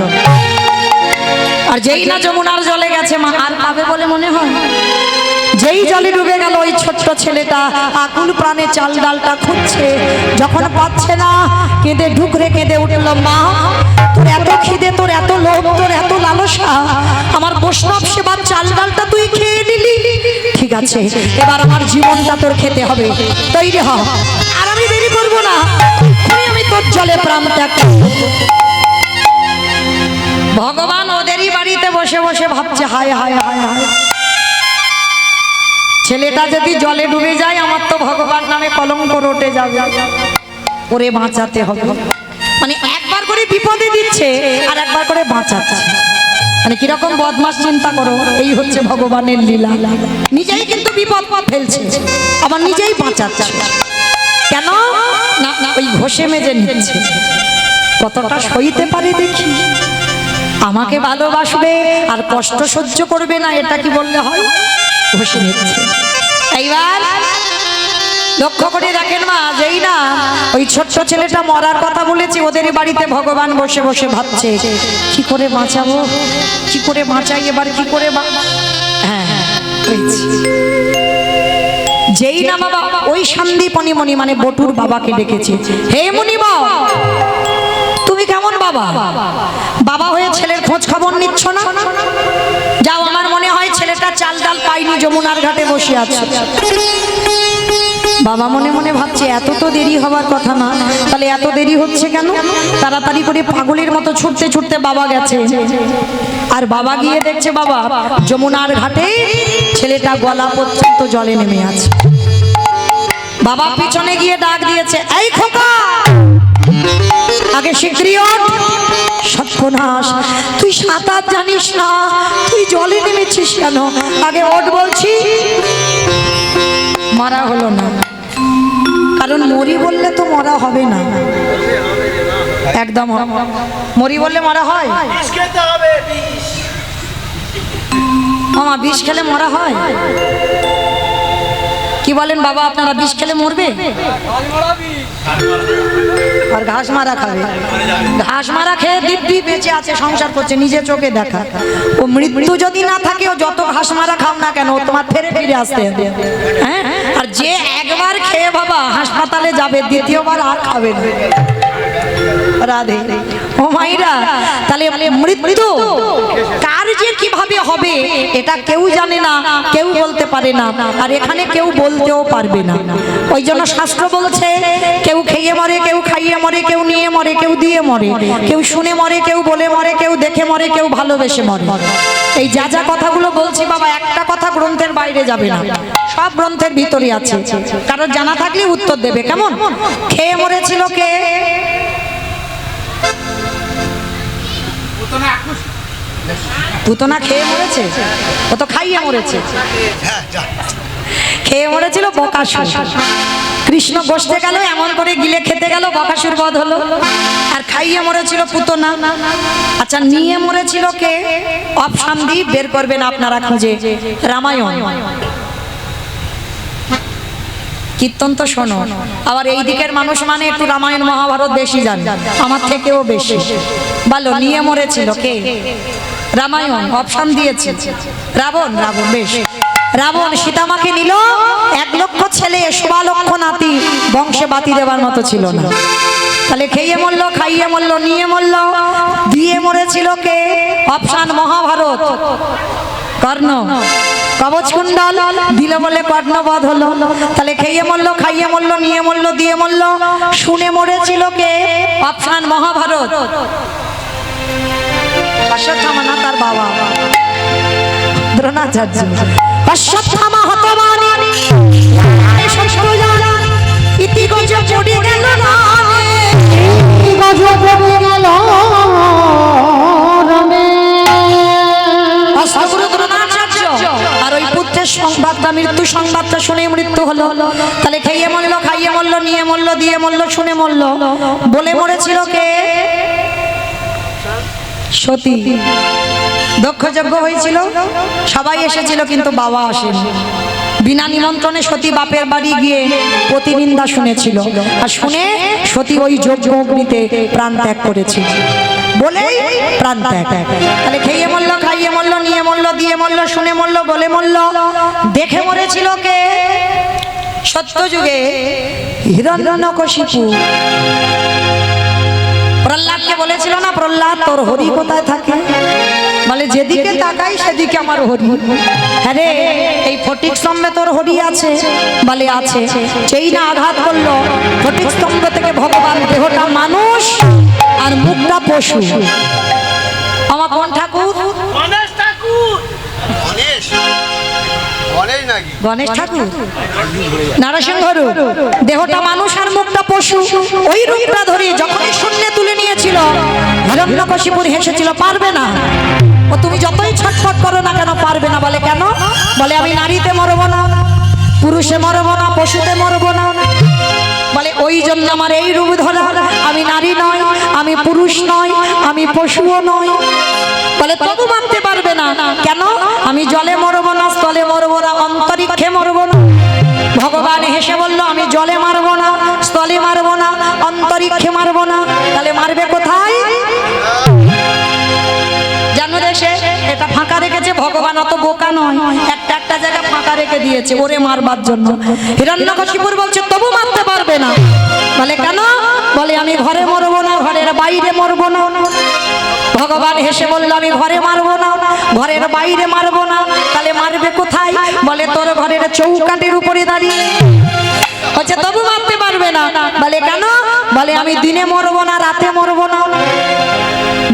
আর যেই না যমুনার জলে গেছে, মা আর পাবে বলে মনে হয়? যেই জলে ডুবে গেল, ওই ছোট্ট ছেলেটা আকুল প্রাণে চাল ডালটা খুঁজছে, যখন পাচ্ছে না কেঁদে ঢুকরে কেঁদে উঠল, মা তোর এত খিদে, তোর এত লোভ, তোর এত লালসা, আমার বৈষ্ণব সেবার চাল ডালটা তুই খেয়ে নিলি, ঠিক আছে এবার আমার জীবনটা তোর খেতে হবে, তৈরি হ, আর আমি দেরি করবো না, আমি তোর জলে প্রাণ ত্যাগ করব। ভগবান ওদেরই বাড়িতে বসে বসে ভাবছে, হায় হায় হায় হায়, ছেলেটা যদি জলে ডুবে যায়, আমার তো ভগবান নামে কলঙ্ক রটে যাবে, ওরে বাঁচাতে হবে। মানে একবার করে বিপদে দিচ্ছে আর একবার করে বাঁচাচ্ছে। মানে কিরকম বদমাস চিন্তা করো, এই হচ্ছে ভগবানের লীলা। নিজেই কিন্তু বিপদ ফেলছে, আবার নিজেই বাঁচাচ্ছে। কেন না, ওই ঘষে মেজে নিচ্ছে, কতটা সইতে পারে দেখি। আমাকে ভালোবাসবে আর কষ্ট সহ্য করবে না, এটা কি বললে হয়? ঘষে নিচ্ছে। এইবার লক্ষ্য করে দেখেন মা, যেই না ওই ছোট্ট ছেলেটা মরার কথা বলেছে, ওদের বাড়িতে ভগবান বসে বসে ভাবছে, কি করে বাঁচাবো, কি করে বাঁচাই, এবার কি করে হ্যাঁ হয়েছে। যেই না বাবা ওই সন্দীপনী মণি মানে বটুর বাবাকে ডেকেছে, হে মুনি বাবা, তুমি কেমন বাবা? বাবা হয়ে ছেলের খোঁজ খবর নিচ্ছ না? যাও, আমার মনে হয় ছেলেটা চাল ডাল পাইনি, যমুনার ঘাটে বসে আছে। বাবা মনে মনে ভাবছে, এত তো দেরি হবার কথা না, তাহলে এত দেরি হচ্ছে কেন? তাড়াতাড়ি করে পাগলের মতো ছুটতে ছুটতে বাবা গেছে, আর বাবা গিয়ে দেখছে বাবা যমুনার ঘাটে ছেলেটা গলা পর্যন্ত জলে নেমে আছে। বাবা পিছনে গিয়ে ডাক দিয়েছে, এই খোকা, আগে শিগগিরই ওঠ। সর্বনাশ, তুই সাঁতার জানিস না, তুই জলে নেমেছিস কেন? আগে ওঠ বলছি। মারা হলো না, কারণ মরি বললে তো মরা হবে না, একদম মরি বললে মরা হয়? বিষ খেতে হবে, বিষ। মামা বিষ খেলে মরা হয়? কি বলেন বাবা, আপনারা বিষ খেলে মরবে? আর ঘাস মারা খাবে? ঘাস মারা খেয়ে দিব্যি বেঁচে আছে, সংসার করছে, নিজে চোখে দেখা। ও মৃত্যু যদি না থাকে, ও যত ঘাস মারা খাও না কেন, ও তোমার ফেরে ফিরে আসতে হবে। হ্যাঁ, আর যে একবার খেয়ে বাবা হাসপাতালে যাবে, দ্বিতীয়বার আর খাবে না। রাধে ও মাইরা, তাহলে মৃত্যু কার যে কিভাবে হবে এটা কেউ জানে না, কেউ বলতে পারে না, আর এখানে কেউ বলতেও পারবে না। ওই জন্য শাস্ত্র বলছে, কেউ খেয়ে মরে, কেউ খাইয়ে মরে, কেউ নিয়ে মরে, কেউ দিয়ে মরে, কেউ শুনে মরে, কেউ বলে মরে, কেউ দেখে মরে, কেউ ভালোবেসে মরে। এই যা যা কথাগুলো বলছি বাবা, একটা কথা গ্রন্থের বাইরে যাবে না, সব গ্রন্থের ভিতরে আছে। কারণ জানা থাকলে উত্তর দেবে। কেমন খেয়ে মরেছিল কে? পুতনা খেয়ে মরেছে? ও তো খাইয়ে মরেছে। খেয়ে মরেছিল বকাসুর। কৃষ্ণ বসতে গেল, এমন করে গিলে খেতে গেল, বকাসুর বধ হলো। আর খাইয়ে মরেছিল পুতনা। আচ্ছা, নিয়ে মরেছিল কে? অপশন দিয়ে বের করবেন আপনারা খুঁজে। রামায়ণ, কীর্তন তো শোনো, আবার এই দিকের মানুষ মানে একটু রামায়ণ মহাভারত বেশি জানে, আমার থেকেও বেশি। বলো, নিয়ে মরেছিল কে? রামায়ণ। অপশন দিয়েছে রাবণ। রাবণ, বেশ। রাবণ সীতামাকে নিল, 1 লক্ষ ছেলে, 16 লক্ষ নাতি, বংশে বাতি দেবার মতো ছিল না। তাহলে খেয়ে মরলো, খাইয়ে মরলো, নিয়ে মরলো, দিয়ে মরেছিল কে? অপশন মহাভারত। কর্ণ, কবচ কুণ্ডল দিল বলে কর্ণবধ হলো। তাহলে খেয়ে মরলো, খাইয়ে মরলো, নিয়ে মরলো, দিয়ে মরলো, শুনে মরেছিল কে? অপশন মহাভারত। অশ্বত্থামা না তার বাবা দ্রোণাচার্য। অশ্বত্থামা হতবানি ইতি গজ পড়ে গেল না, গজ পড়ে গেল রমে। আর ওই পুত্রের সংবাদটা আমি মৃত্যু সংবাদটা শুনে মৃত্যু হলো। তাহলে খেয়ে মরলো, খাইয়ে মরলো, নিয়ে মরলো, দিয়ে মরলো, শুনে মরলো। বলে মরেছিল কে? সতী। দক্ষযজ্ঞ হয়েছিল, সবাই এসেছিল, কিন্তু বাবা আসেনি। বিনা নিমন্ত্রণে সতী বাপের বাড়ি গিয়ে প্রতিনিন্দা শুনেছিল, আর শুনে সতী ওই যজ্ঞ অগ্নিতে প্রাণ ত্যাগ করেছিল। বলেই প্রাণ ত্যাগ। তাহলে খেয়ে মরলো, খাইয়ে মরলো, নিয়ে মরলো, দিয়ে মরলো, শুনে মরলো, বলে মরলো। দেখে মরেছিল কে? সত্যযুগে হিরণ্যকশিপু। প্রহ্লাদকে বলেছিল না, প্রহ্লাদ তোর হরি কোথায় থাকে? বলে যেদিকে তাকাই সেদিকে আমার হরি। হ্যাঁ রে, এই ফটিক স্তম্ভে তোর হরি আছে? বলে আছে। যেই না আঘাত করলো, ফটিক স্তম্ভ থেকে ভগবান দেহটা মানুষ আর মুখটা পশু। আমার কোন ঠাকুর? গণেশ ঠাকুর। গণেশ গণেশ নাকি? গণেশ ঠাকুর নারসিংহ রূপ, দেহটা মানুষ আর মুখটা পশু। ওই রূপটা ধরে যখনই শূন্যে তুলে নিয়েছিল, হিরণ্যকশিপুর হেসেছিল, পারবে না। ও তুমি যতই ছটফট করো না কেন, পারবে না। বলে কেন? বলে আমি নারীতে মরবো না, পুরুষে মরবো না, পশুতে মরবো না। বলে ওই জন্য আমার এই রূপ ধরা। আমি নারী নয়, আমি পুরুষ নয়, আমি পশুও নয়। বলে তবু মানতে পারবে না। কেন? আমি জলে মরবো না, স্থলে মরবো না, অন্তরিক্ষে মরবো না। ভগবান হেসে বলল, আমি জলে মারবো না, স্থলে মারবো না, অন্তরিক্ষে মারবো না। তাহলে মারবে কোথায়? জানো দেশে এটা ফাঁকা রেখেছে ভগবান, অত বোকা নয়। একটা একটা জায়গা ফাঁকা রেখে দিয়েছে ওরে মারবার জন্য। হিরণ্যকশিপুর বলছে তবু মারতে পারবে না। বলে কেন? বলে আমি ঘরে মরবো না, ঘরের বাইরে মরবো না। ভগবান হেসে বলল, আমি ঘরে মারবো না, ঘরের বাইরে মারবো না। তাহলে মারবে কোথায়? বলে তোর ঘরের চৌকাঠের উপরে দাঁড়িয়ে। হচ্ছে তবু মারতে পারবে না। বলে কেন? বলে আমি দিনে মরবো না, রাতে মরবো না,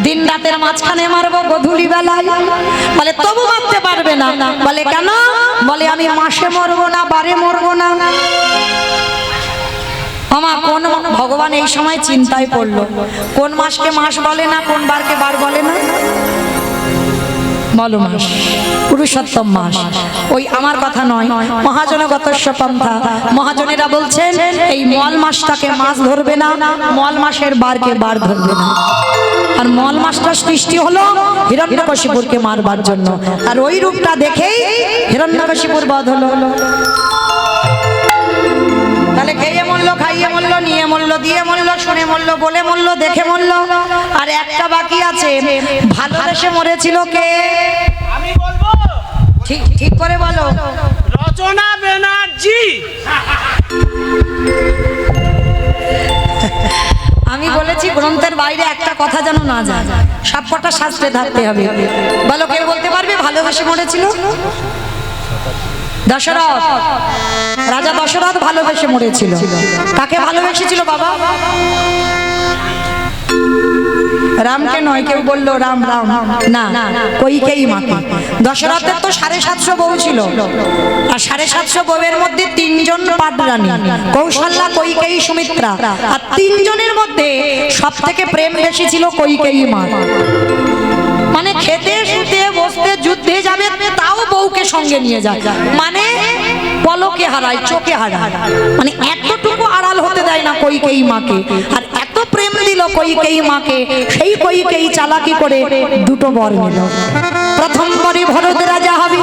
দিন রাতের মাঝখানে মারবো, গধূলি বেলায়। বলে তবু মারতে পারবে না। বলে কেন? বলে আমি মাসে মরবো না, বারে মরবো না। আমা কোন ভগবান এই সময় চিন্তায় পড়লো, কোন মাসকে মাস বলে না, কোন বারকে বার বলে না? বলো মাস, পুরুষোত্তম মাস। ওই আমার কথা নয়, মহাজনগতস্য পন্থা। মহাজনেরা বলছেন এই মল মাসটাকে মাস ধরবে না, মল মাসের বারকে বার ধরবে না। আর মল মাসটা সৃষ্টি হলো হিরণ্যকশিপুরকে মারবার জন্য। আর ওই রূপটা দেখেই হিরণ্যকশিপুর বধ হলো। তাহলে খেয়ে মরলো, খাইয়ে মরলো, নিয়ে মরলো, দিয়ে মরলো, শুনে মরলো, বলে মরলো, দেখে মরলো। আর একটা বাকি আছে, ভালোবেসে মরেছিল কে? আমি বলবো, ঠিক ঠিক করে বলো। রচনা ব্যানার্জি। আমি বলেছি গ্রন্থের বাইরে একটা কথা যেন না যায়, সবকটা শাস্ত্রে থাকতে হবে। বলো কে বলতে পারবে ভালোবেসে মরেছিল? দশরথ, রাজা দশরথ ভালোবেসে মরেছিল। কাকে ভালোবেসেছিল বাবা? রামকে নয়। কেউ বললো রাম রাম, না, কইকেয়ী মাকে। দশরথের তো 750 বউ ছিল, আর 750 বউয়ের মধ্যে 3 জন পাটরানী, কৌশল্যা, কইকেয়ী, সুমিত্রা। আর 3 জনের মধ্যে সব থেকে প্রেম বেশি ছিল কইকেয়ী মা। মানে খেতে শুতে বসতে যুদ্ধে যাবে তাও বউকে সঙ্গে নিয়ে যায়, মানে পলকে হারায়, চোখে হারায়, মানে এতটুকু আড়াল হতে দেয় না কইকেয়ী মাকে। আর এত প্রেম দিল কইকেয়ী মাকে, সেই কইকেয়ী চালাকি করে 2টো বর নিল। প্রথম বারে ভরত রাজা হবে,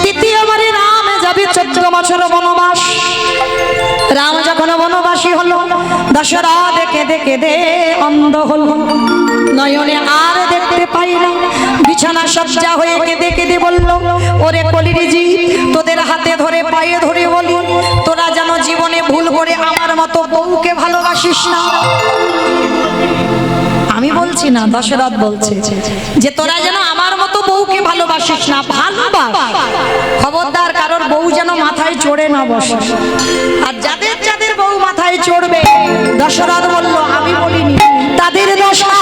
দ্বিতীয় বারে রাম যাবে 14 বছর বনবাস। রাম যখন বনবাসী হলো, দশরথ কেঁদে কেঁদে অন্ধ হলো, নয়নে আর দেখতে পাই না। বিছানা সজ্জা হয়ে কেঁদে কেঁদে বলল, ওরে কলির জীব, তোদের হাতে ধরে পায়ে ধরে বলি, তোরা যেন জীবনে ভুল করে আমার মতো বউকে ভালোবাসিস না। আমি বলছি না, দশরথ বলছে যে তোরা যেন আমার মতো বউকে ভালোবাসিস না, ভালোবাস। খবরদার কারোর বউ যেন মাথায় চড়ে না বসে। আর যাদের যাদের বউ মাথায় চড়বে, দশরথ বলল আমি বলিনি, তাদের দশা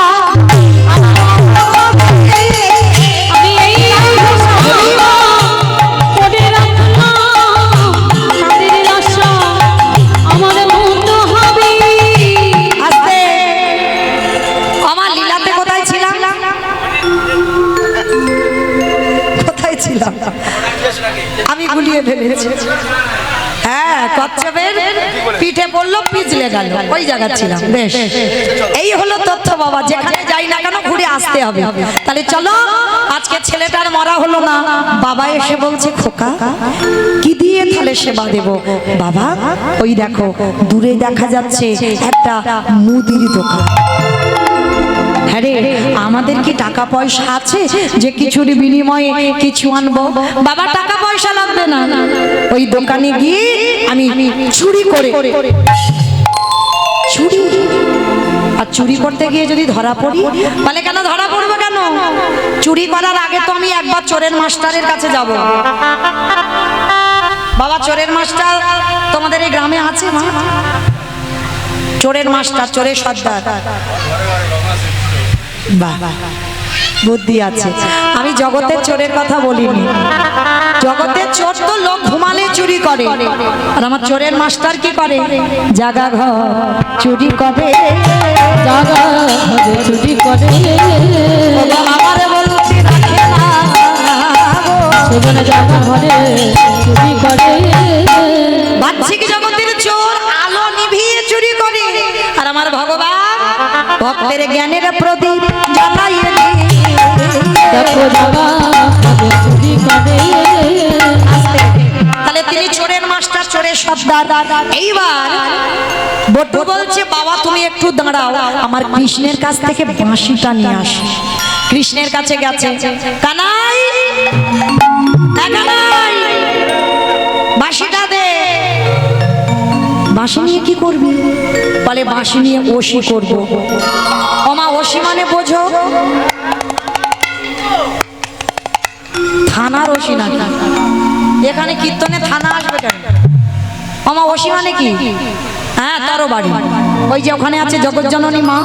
আমি গুলিয়ে ফেলেছে। হ্যাঁ, কচ্ছপের পিঠে পড়লো, পিছলে গেল, ওই জায়গা ছিলাম। বেশ, এই হলো তথ্য বাবা, যেখানে যাই না কেন ঘুরে আসতে হবে। তাহলে চলো, আজকে ছেলেটার মরা হলো না, বাবা এসে বলছে খোকা কি দিয়ে তাহলে সেবা দেব? বাবা ওই দেখো দূরে দেখা যাচ্ছে একটা মুদির দোকান। হ্যাঁ রে, আমাদের কি টাকা পয়সা আছে যে কিছুর বিনিময়ে কিছু আনবো? বাবা টাকা পয়সা লাগবে না, ওই দোকানে গিয়ে আমি চুরি করে, চুরি আর চুরি করতে গিয়ে যদি ধরা পড়ি, বলে কেন ধরা পড়বো কেন? চুরি করার আগে তো আমি একবার চোরের মাস্টারের কাছে যাব। বাবা চোরের মাস্টার তোমাদের এই গ্রামে আছে? মা চোরের মাস্টার, চোরের সর্দার, বাহ বুদ্ধি আছে। আমি জগতের চোরের কথা বলিনি, জগতের চোর তো লোক ঘুমালে চুরি করে, আর আমার চোরের মাস্টার কি করে? জাগা ঘর চুরি করে, জাগা ঘরে চুরি করে, আমারে বলতে রাখে না গো। সেখানে জাগা ঘরে চুরি করে। বাহ্যিক জগতের চোর আলো নিভিয়ে চুরি করে, আর আমার ভগবান ভক্তের জ্ঞানের প্রদীপ জ্বালাইয়ে দিয়ে দেখো জাগা ঘরে চুরি করে। তাহলে তিনি চোরের মাস্টার, চোরের সর্দার। এইবার বটু বলছে বাবা তুমি একটু দাঁড়াও, আমার কৃষ্ণের কাছ থেকে বাঁশিটা নিয়ে আসি। কৃষ্ণের কাছে গেছে, কানাই কানাই বাঁশিটা দে। বাঁশি নিয়ে কি করবি? বলে বাঁশি নিয়ে ওশি করবো। ওমা ওশি মানে বোঝো? থানার ওশি না, এখানে কীর্তনে থানা আসবে কেন? ওমা ওশি মানে কি? হ্যাঁ তারও বাড়ি ওই যে ওখানে আছে জগজ্জননী মা,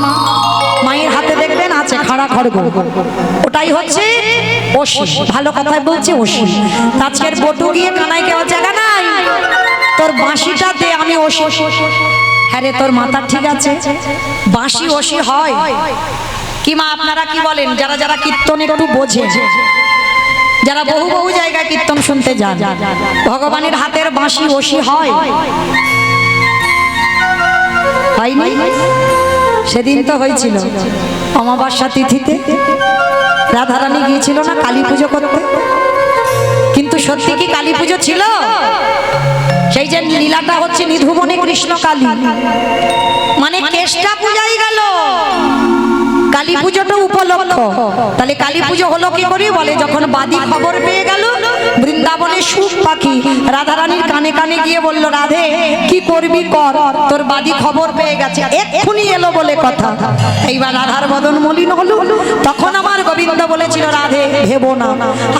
মায়ের হাতে দেখবেন আছে খাড়া খড়গ, ওটাই হচ্ছে ওশি। ভালো কথায় বলছে ওশি। আজকের বটু গিয়ে কানাইকে ও জায়গা নাই, তোর বাঁশিটা দে আমি ওশি। হ্যাঁ রে তোর মাথা ঠিক আছে, বাঁশি ওশি হয় কি মা? আপনারা কি বলেন? যারা যারা কীর্তন একটু বোঝে, যারা বহু বহু জায়গায় কীর্তন শুনতে যান, ভগবানের হাতের বাঁশি ওশি হয়? হয়নি? সেদিন তো হয়েছিল অমাবস্যা তিথিতে, রাধারানী গিয়েছিল না কালী পুজো করতে। কিন্তু সত্যি কি কালী পুজো ছিল? সেই যে লীলাটা হচ্ছে নিধুবনে কৃষ্ণ কালী, মানে কেষ্টা পূজাই গেল, কালী পুজোটা উপলক্ষ। তাহলে কালী পুজো হলো কি করে? বলে যখন বাদী খবর পেয়ে গেল, বৃন্দাবনে সুখ পাখি রাধারানীর কানে কানে গিয়ে বলল রাধে কি করবি কর, তোর বাদী খবর পেয়ে গেছে, এক্ষুনি এলো বলে কথা। এইবার রাধার বদন মলিন হলো। তখন আমার গোবিন্দ বলেছিল রাধে ভেবো না,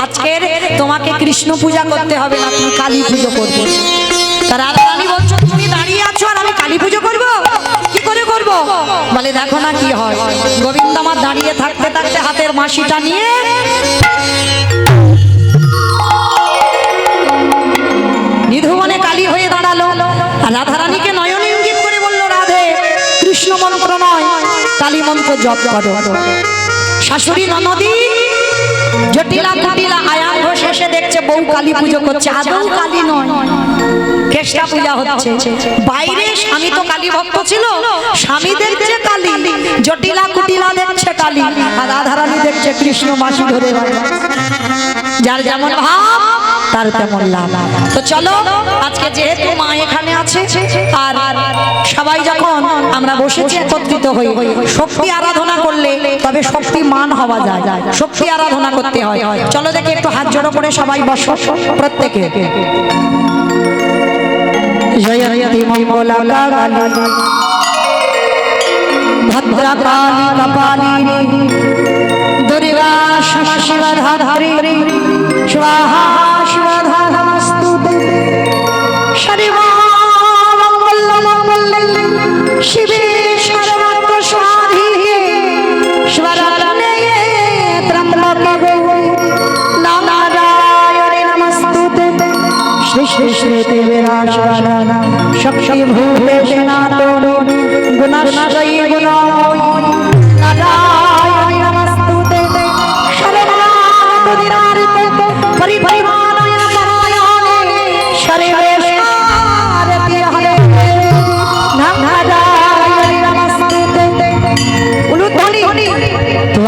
আজকের তোমাকে কৃষ্ণ পূজা করতে হবে না, তুমি কালী পুজো করবে। তা রাধারানী বলছো তুমি দাঁড়িয়ে আছো আর আমি কালী পুজো করবো? কি করে করবো? বলে দেখো না কি হয়। গোবিন্দ আমার দাঁড়িয়ে থাকতে থাকতে হাতের বাঁশিটা নিয়ে নিধুবনে কালী হয়ে দাঁড়ালো, আর রাধারানীকে নয়ন ইঙ্গিত করে বলল রাধে কৃষ্ণ মন্ত্র নয় কালী মন্ত্র জপ করো। শাশুড়ি ননদী জটিলা কুটিলা আয়াঙ্গ শেষে দেখছে বউ কালী পুজো করছে, আদৌ কালী নয়, কেষ্টা পূজা হচ্ছে। বাইরে স্বামী তো কালী ভক্ত ছিল, স্বামী দেখছে কালী, জটিলা কুটিলা দেখছে কালী, আর রাধারানী দেখছে কৃষ্ণ মাসি ধরে। যার যেমন ভাব তার তেমন লাভ। তো চলো আজকে যেহেতু মা এখানে আছে, আর সবাই যখন আমরা বসেছি একত্রিত হই, শক্তি আরাধনা করলে তবে শক্তি মান হওয়া যায়, শক্তি আরাধনা করতে হয়। চলো দেখে একটু হাত জড়ো করে সবাই বসো প্রত্যেকে। জয়ন্তী মঙ্গলা কালী ভদ্রকালী কপালিনী দুর্গা ক্ষমা শিবা ধাত্রী স্বাহা শিবা নমস্তুতে। সর্বমঙ্গল মঙ্গলে শিবে সর্বাত্ম স্বাধিকে স্বরণে ত্র্যম্বকে নারায়ণে নমস্তুতে। শ্রী শ্রী শ্রী দেবরাশানা শক্তি ভূতেশ নাতনো গুণাশ্রয়ী গুণময়ী নারায়ণে নমস্তুতে। সর্বাত্মদিনারিতে পরিপরিমাণায় নারায়ণে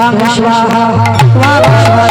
त्वां स्वाहा त्वां स्वाहा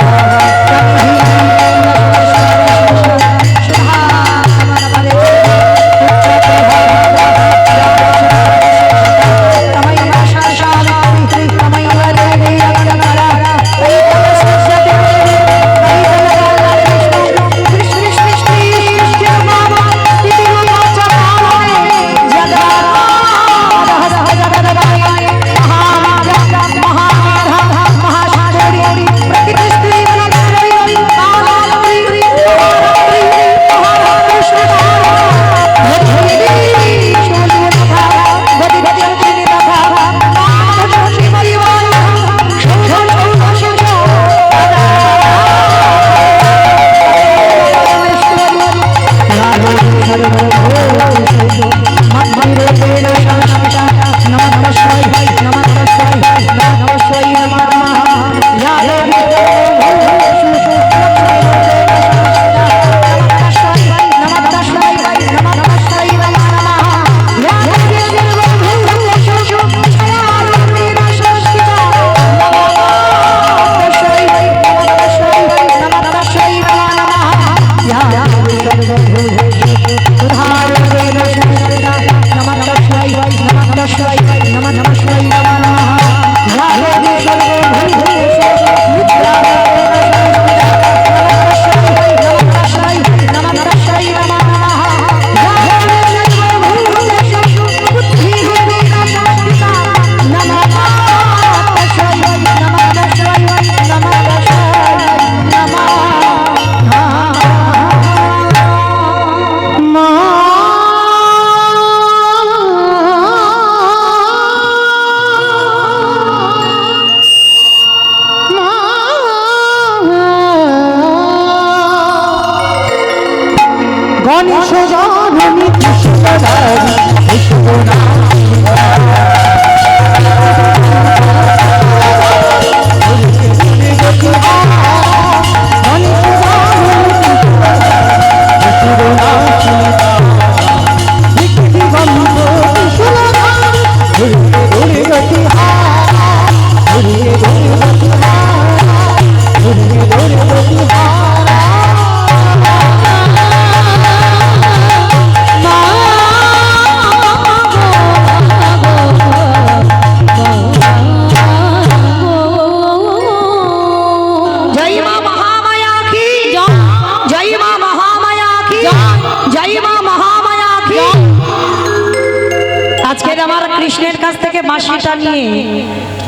বাঁশিটা নিয়ে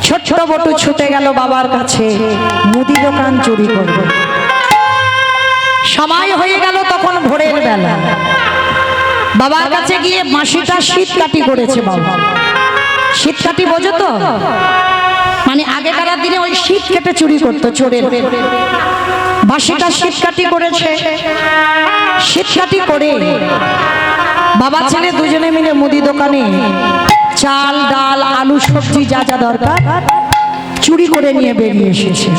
ছোট বটু ছুটে গেল বাবার কাছে মুদি দোকান চুরি করবে। সময় হয়ে গেল তখন ভোরের বেলা, বাবার কাছে গিয়ে বাঁশিটা শীতকাঠি করেছে। বাবা শীতকাঠি বোঝো তো, মানে আগেকার দিনে ওই শীত কেটে চুরি করতো চোরের। বাঁশিটা শীতকাঠি করেছে। শীতকাঠি করে বাবা ছেলে দুজনে মিলে মুদি দোকানে চাল ডাল আলু সবজি যা যা দরকার চুরি করে নিয়ে বেরিয়ে এসেছে।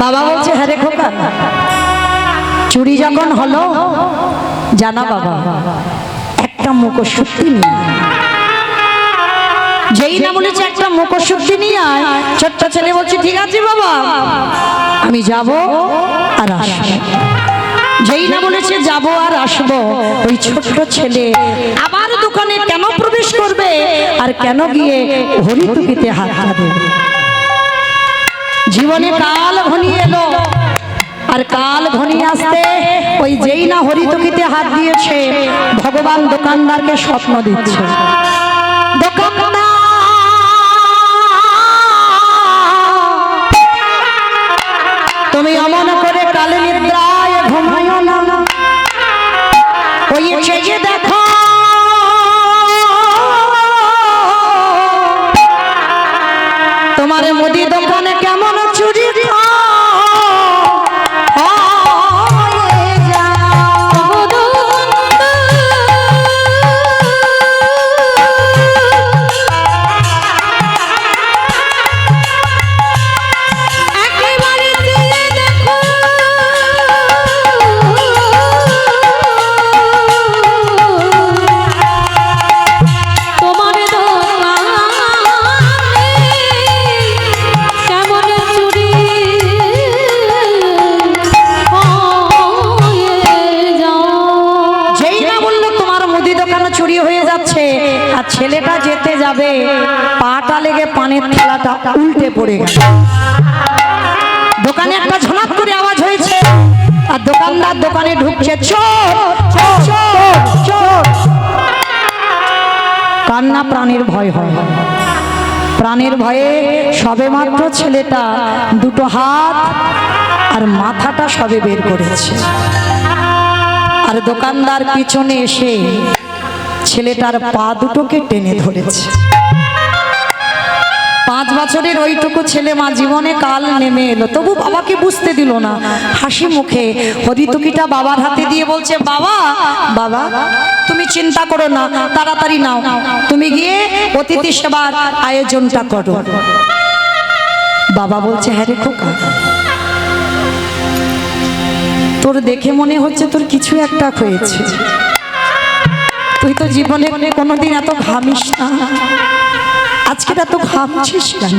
বাবা বলছে, হ্যাঁ রে খোকা, চুরি যখন হলো জানা বাবা একটা মুখোশূর্তি নিয়ে। যেই না বলেছে একটা মুখোশূর্তি নিয়ে আয়, ছোট্ট ছেলে বলছে ঠিক আছে বাবা আমি যাব আর আসবো। যেই না বলেছে যাব আর আসবো, ওই ছোট্ট ছেলে আবার দোকানে কেন প্রবেশ করবে আর কেন গিয়ে হরিটুকিতে হাতটা দেবে। জীবনে কাল ঘনিয়ে এলো, আর কাল ঘনিয়ে আসতে ওই যেই না হরিটুকিতে হাত দিয়েছে, ভগবান দোকানদারকে স্বপ্ন দিচ্ছে। দোকানদার তুমি অমন করে কালে নিদ্রায় ঘুমায়ো না, ওই চেয়ে দেখো তোমার মুদি দোকানে কেমন চুরি যাবে, পাটা লেগে পানের থালাটা উল্টে পড়ে গেল। দোকানে একটা ঝনক করে আওয়াজ হয়েছে, আর দোকানদার দোকানে ঢুকছে, চোর চোর চোর চোর। কান্না প্রাণের ভয় হয়, প্রাণের ভয়ে সবেমাত্র ছেলেটা দুটো হাত আর মাথাটা সবে বের করেছে, আর দোকানদার পিছনে এসে ছেলেটার পা দুটোকে টেনে ধরেছে। 5 বছরের ওইটুকু ছেলে মা জীবনে কাল নেমে এলো, তবু বাবাকে বুঝতে দিল না। হাসি মুখে হরিতকিটা বাবার হাতে দিয়ে বলছে, বাবা বাবা তুমি চিন্তা করো না, তাড়াতাড়ি নাও, তুমি গিয়ে অতিথি সেবার আয়োজনটা করো। বাবা বলছে, হ্যাঁ রে খোকা, তোর দেখে মনে হচ্ছে তোর কিছু একটা হয়েছে, তুই তো জীবনে কোনোদিন এত ঘামিস না, আজকে এত ঘামছিস কেন?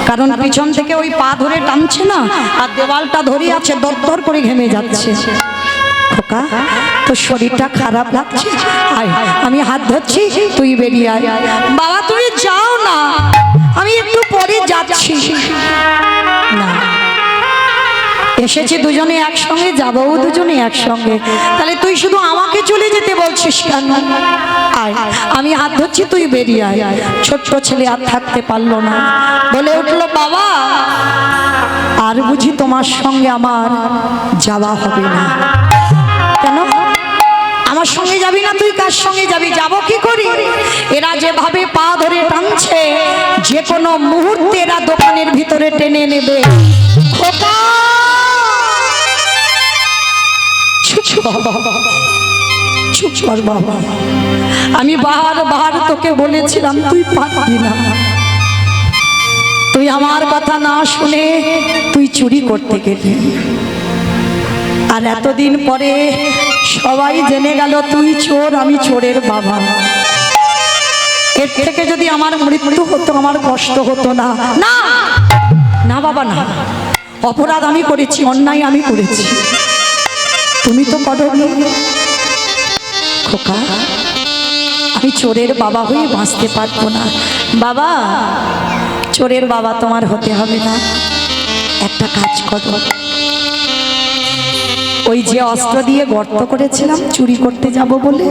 কারণ পিছন থেকে ওই পা ধরে টানছে না, আর দেওয়ালটা ধরে আছে, দরদর করে ঘেমে যাচ্ছে। খোকা তোর শরীরটা খারাপ লাগছে, আয় আমি হাত ধরছি, তুই বেরিয়ে আয়। বাবা তুমি যাও না, আমি একটু পরে যাচ্ছি। না, এসেছি দুজনে একসঙ্গে, যাবো দুজনে একসঙ্গে, তাহলে তুই শুধু আমাকে চলে যেতে বলছিস কেন? আয় আমি হাত ধরছি, তুই বেরিয়ে আয়। ছোট্ট ছেলে আর থাকতে পারলো না, বলে উঠলো, বাবা আর বুঝি তোমার সঙ্গে আমার যাওয়া হবে না? কেন আমার সঙ্গে যাবি না? তুই কার সঙ্গে যাবি? যাবো কি করি? এরা যেভাবে পা ধরে টানছে, যে কোনো মুহূর্তে এরা দোকানের ভিতরে টেনে নেবে। খোকা চুপ কর বাবা, আমি বারবার তোকে বলেছিলাম তুই পারবি না, তুই আমার কথা না শুনে তুই চুরি করতে গেলি, আর এতদিন পরে সবাই জেনে গেল তুই চোর, আমি চোরের বাবা। এর থেকে যদি আমার মৃত্যু হতো আমার কষ্ট হতো না। না না বাবা না, অপরাধ আমি করেছি, অন্যায় আমি করেছি, তুমি তো করোনি। খোকা আমি চোরের বাবা হয়ে বাঁচতে পারবো না। বাবা চোরের বাবা তোমার হতে হবে না, একটা কাজ করো, ওই যে অস্ত্র দিয়ে গর্ত করেছিলাম চুরি করতে যাব বলে,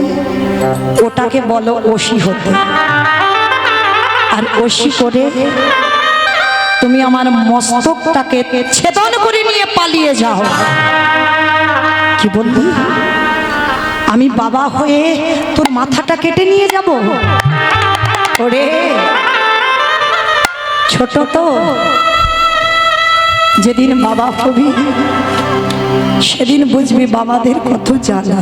ওটাকে বলো ওসি হতে, আর ওসি করে তুমি আমার মস্তকটাকে ছেদন করে নিয়ে পালিয়ে যাও। কি বললি? আমি বাবা হয়ে তোর মাথাটা কেটে নিয়ে যাব? ওরে ছোট তো, যেদিন বাবা হবি সেদিন বুঝবি বাবাদের কত জ্বালা,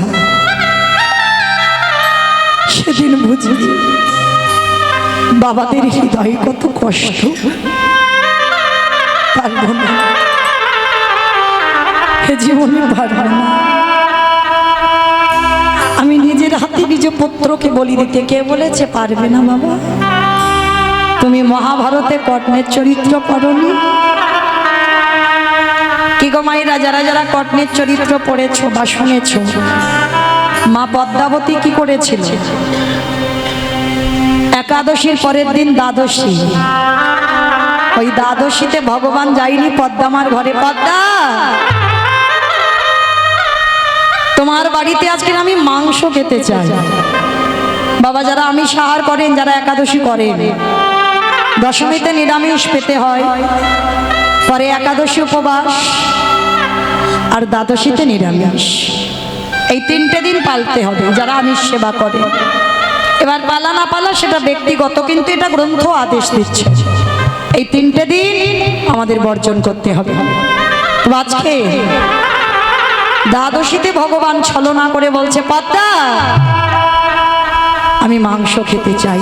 সেদিন বুঝবি বাবাদের হৃদয়ে কত কষ্ট। পারবো না, এ জীবনে পারবো না। আমি নিজের হাতে নিজ পুত্রকে বলি দিতে, কে বলেছে পারবে না বাবা? তুমি মহাভারতে কর্ণের চরিত্র পড়নি? কি গো মায়েরা, যারা যারা কর্ণের চরিত্র পড়েছ বা শুনেছ, মা পদ্মাবতী কি করেছিল? একাদশীর পরের দিন দ্বাদশী, ওই দ্বাদশীতে ভগবান যায়নি পদ্মামার ঘরে, পদ্মা তোমার বাড়িতে আজকে আমি মাংস খেতে চাই। বাবা যারা আমিষ আহার করেন, যারা একাদশী করেন, দশমীতে নিরামিষ পেতে হয়, পরে একাদশী উপবাস, আর দ্বাদশীতে নিরামিষ, এই 3টে দিন পালতে হবে যারা আমিষ সেবা করে। এবার পালা না পালা সেটা ব্যক্তিগত, কিন্তু এটা গ্রন্থ আদেশ দিচ্ছে, এই 3টে দিন আমাদের বর্জন করতে হবে। তো আজকে দ্বাদশীতে ভগবান ছলনা করে বলছে, পদ্মা আমি মাংস খেতে চাই।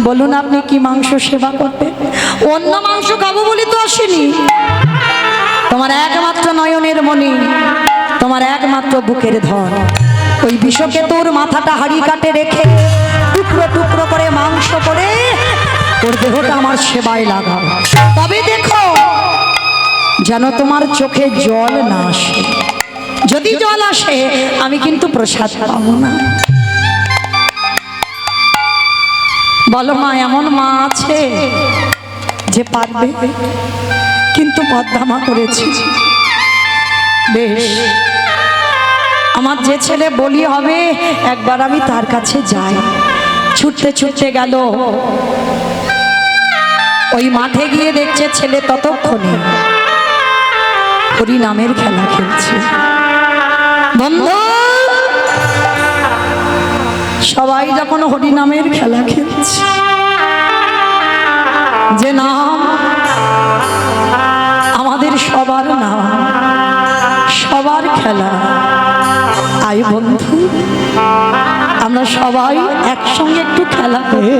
বলুন আপনি কি মাংস সেবা করবে? অন্য মাংস খাবো বলে তো আসেনি, তোমার একমাত্র নয়নের মণি, তোমার একমাত্র বুকের ধর, ওই বিষকেতুর মাথাটা হাড়ি কাটে রেখে টুকরো টুকরো করে মাংস করে ওর দেহটা আমার সেবায় লাগাও। তবে দেখো যেন তোমার চোখে জল না আসে, যদি জল আসে আমি কিন্তু প্রসাদ পাবো না। বলো মা, এমন মা আছে যে পারবে, কিন্তু বদনামা করেছি। বেশ, আমার যে ছেলে বলি হবে একবার আমি তার কাছে যাই। ছুটতে ছুটতে গেল, ওই মাঠে গিয়ে দেখছে ছেলে ততক্ষণে হরি নামের খেলা খেলছে। বন্ধু, সবাই যখন হরি নামের খেলা খেলছে, যে নাম আমাদের সবার নাম, সবার খেলা, আই বন্ধু আমরা সবাই একসঙ্গে একটু খেলা করি।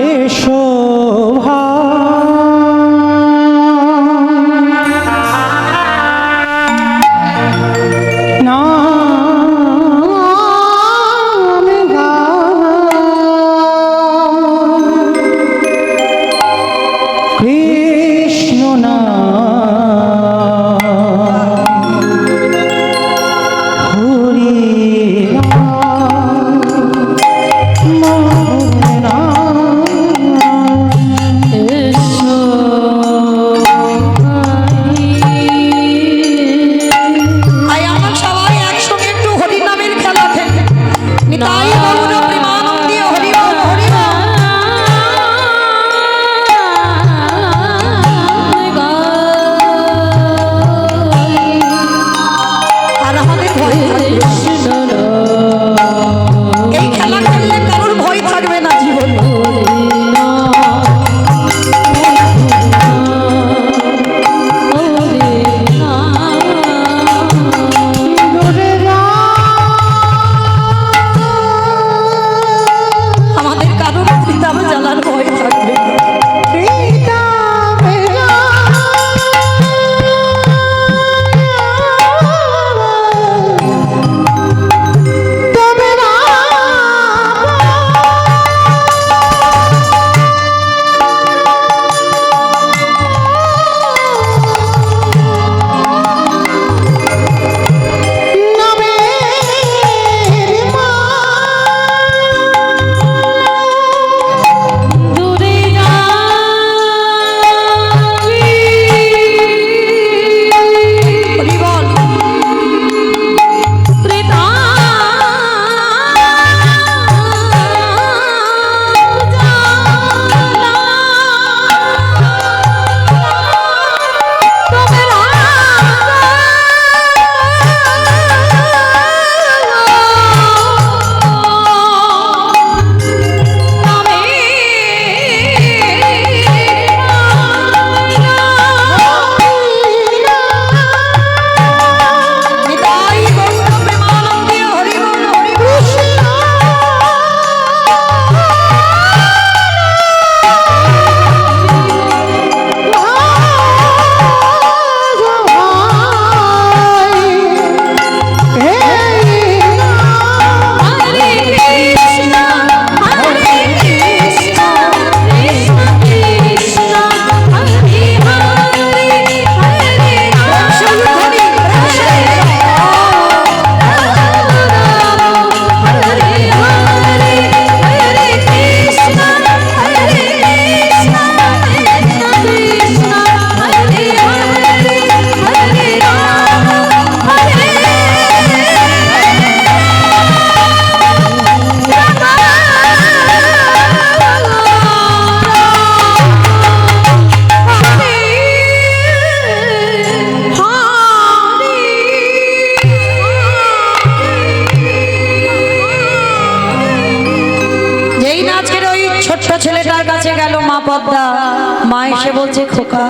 মা এসে বলছে, খোকা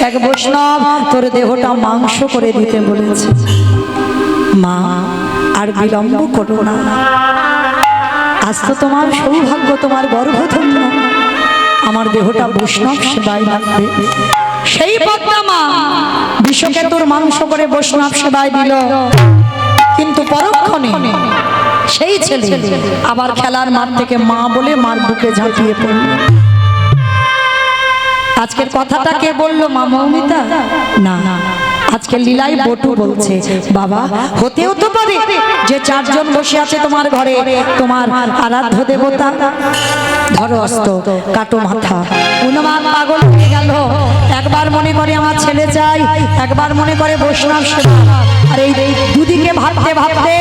এক বৈষ্ণব তোর দেহটা মাংস করে দিতে বলেছে। মা আর বিলম্ব করো না, আজ তো তোমার সৌভাগ্য, তোমার গর্ভধন্য, আমার দেহটা বৈষ্ণব সেবায় লাগবে। সেই পদ্মা মা বিশ্বকে তোর মাংস করে বৈষ্ণব সেবায় দিল, কিন্তু পরক্ষণে সেই ছেলে আবার খেলার মাঠ থেকে মা বলে মার বুকে ঝাঁপিয়ে পড়ল। আজকের কথাটা কে বললো? মা মৌমিতা? না, আজকে লীলাই বটু বলছে বাবা হতেও তো পারে যে চারজন বসে আছে তোমার ঘরে তোমার আরাধ্য দেবতা, ধরো অস্ত্র কাটো মাথা। হনুমান পাগল হয়ে গেল, একবার মনে করে আমার ছেলে চাই, একবার মনে করে বৈষ্ণব সেবা, আর এই দুদিকে ভাবতে ভাবতে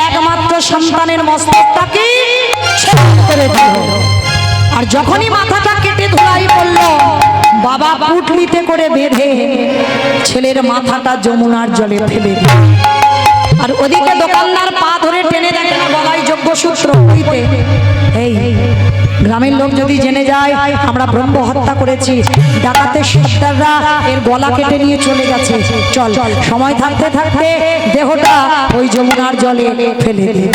একমাত্র সন্তানের মস্তকটাকে ছেদ করে দিল। আর যখনই মাথাটা কেটে ধুলাই পড়ল, বাবা পুটলিতে করে বেঁধে ছেলের মাথাটা যমুনার জলে ফেলে দিল। আর ওদিকে দোকানদার পা ধরে টেনে দেখে না গলায় যজ্ঞসূত্র হইতে। এই গ্রামের লোক যদি জেনে যায় আমরা ব্রহ্ম হত্যা করেছি, ডাকাতের সর্দাররা এর গলা কেটে নিয়ে চলে গেছে, চল সময় থাকতে থাকতে দেহটা ওই যমুনার জলে ফেলে দিল।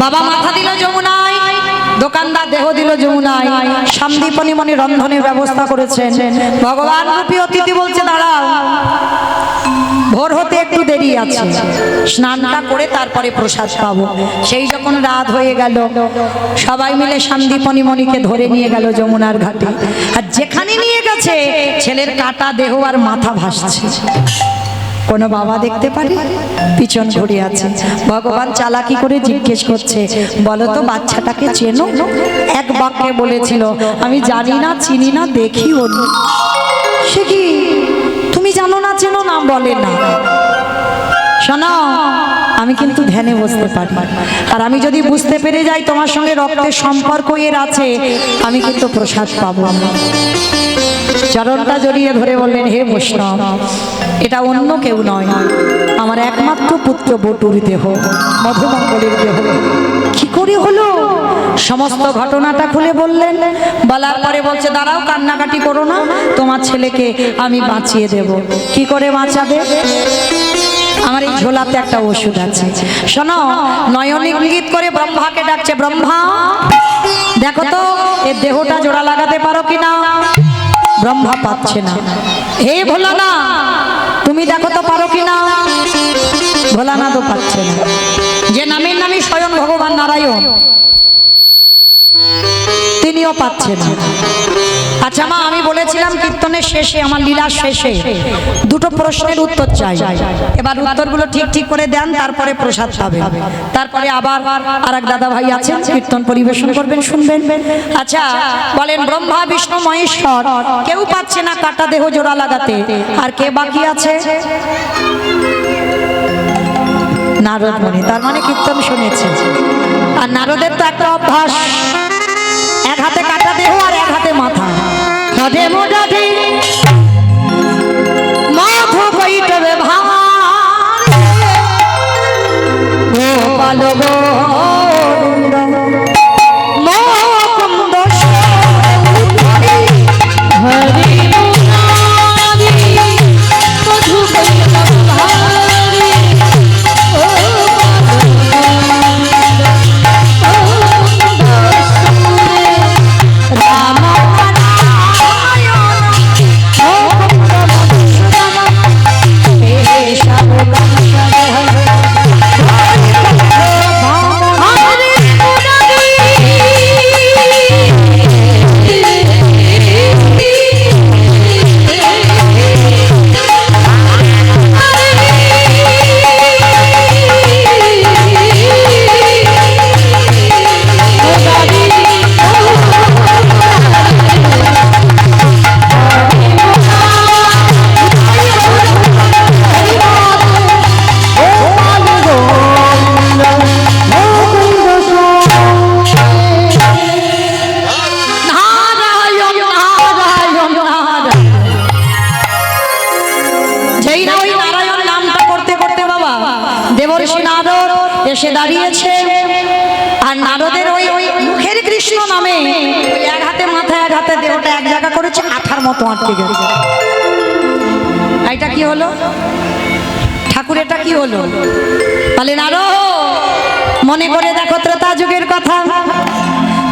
বাবা মাথা দিল যমুনায়, দোকানদার দেহ দিল যমুনায়। সন্দীপনী মনে রন্ধনের ব্যবস্থা করেছেন। ভগবান রূপী অতিথি বলছে দাঁড়াও, ভোর হতে একটু দেরি আছে, স্নানটা করে তারপরে প্রসাদ পাবো। সেই যখন রাত হয়ে গেল, সবাই মিলে সন্দীপনী মণিকে ধরে নিয়ে গেল যমুনার ঘাটে। আর যেখানে নিয়ে গেছে ছেলের কাটা দেহ আর মাথা ভাসছে। কোনো বাবা দেখতে পারে? পিছন ঘুরে আছে। ভগবান চালাকি করে জিজ্ঞেস করছে বলো তো বাচ্চাটাকে চেনো? এক বাক্যে বলেছিল আমি জানি না, চিনি না, দেখিও না। সে কি তুমি জানো না, চেনো না? বলে না। শোনো, আমি কিন্তু ধ্যানে বসতে পারি, আর আমি যদি বুঝতে পেরে যাই তোমার সঙ্গে রক্তের সম্পর্ক এর আছে, আমি কিন্তু প্রসাদ পাবো। চরণটা জড়িয়ে ধরে বললেন হে বৈষ্ণব, এটা অন্য কেউ নয়, আমার একমাত্র পুত্র বটুর দেহ, মধুমঙ্গলের দেহ। কি করে হলো? সমস্ত ঘটনাটা খুলে বললেন। বলার পরে বলছে দাঁড়াও, কান্নাকাটি করো না, তোমার ছেলেকে আমি বাঁচিয়ে দেব। কি করে বাঁচাবে? আমার এই ঝোলাতে একটা ওষুধ আছে। শোনো, নয়ন ইঙ্গিত করে ব্রহ্মাকে ডাকছে, ব্রহ্মা দেখো তো এর দেহটা জোড়া লাগাতে পারো কিনা। ব্রহ্মা পাচ্ছে না। হে ভোলানা, তুমি দেখো তো পারো কিনা। ভোলানা তো পাচ্ছে না। যে নামের নামে স্বয়ং ভগবান নারায়ণ, তিনিও পাচ্ছেন না। আচ্ছা মা, আমি বলেছিলাম কীর্তনের শেষে, আমার লীলার শেষে দুটো প্রশ্নের উত্তর চাই। এবার উত্তরগুলো ঠিক ঠিক করে দেন, তারপরে প্রসাদ পাবে। তারপরে আবার আর এক দাদা ভাই আছেন, কীর্তন পরিবেশন করবেন, শুনবেন। আচ্ছা বলেন, ব্রহ্মা বিষ্ণু মহেশ্বর কেউ পাচ্ছে না কাটা দেহ জোড়া লাগাতে, আর কে বাকি আছে? নারদ মুনি। তার মানে কীর্তন শুনেছে। আর নারদের তো একটা অভ্যাস, এক হাতে কাটা দেহ আর এক হাতে মাথা। কাঁধে মোটাতে মাথা বৈঠবে ভার গোপাল গোবিন্দ মুকুন্দ হরি মুরারি মধু বৈষ্ণব ভারি ও রাম এসে দাঁড়িয়েছে। আর নারদের ওই মুখের কৃষ্ণ নামে ওই এক হাতে মাথা এক হাতে দেহটা এক জায়গা করেছে, আঠার মতো আটকে গেছে। এটা কি হলো ঠাকুর? এটা কি হলো? বলে নারদ, মনে করে দেখো ত্রেতা যুগের কথা,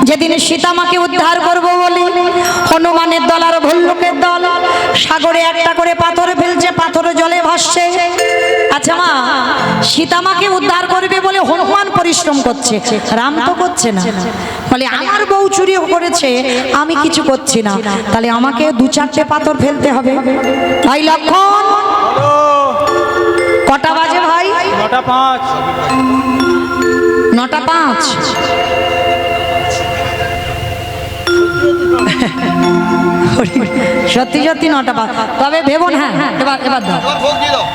যেদিন সীতামাকে উদ্ধার করব বলে হনুমানের দল আর ভল্লুকের দল সাগরে একটা করে পাথর ফেলছে, পাথর জলে ভাসছে। আচ্ছা মা, সীতামাকে উদ্ধার করবে বলে হনুমান পরিশ্রম করছে, রাম তো করছে না। বলে আমার বউ চুরি করেছে, আমি কিছু করছি না, তাহলে আমাকে 2-4টে পাথর ফেলতে হবে। ভাই লক্ষণ, কটা বাজে ভাই? 9:05। 9:05। সত্যি সত্যি 9:05। তবে ভেবো না। হ্যাঁ, এবার দাও। তোমার ভোগ দিয়ে দাও।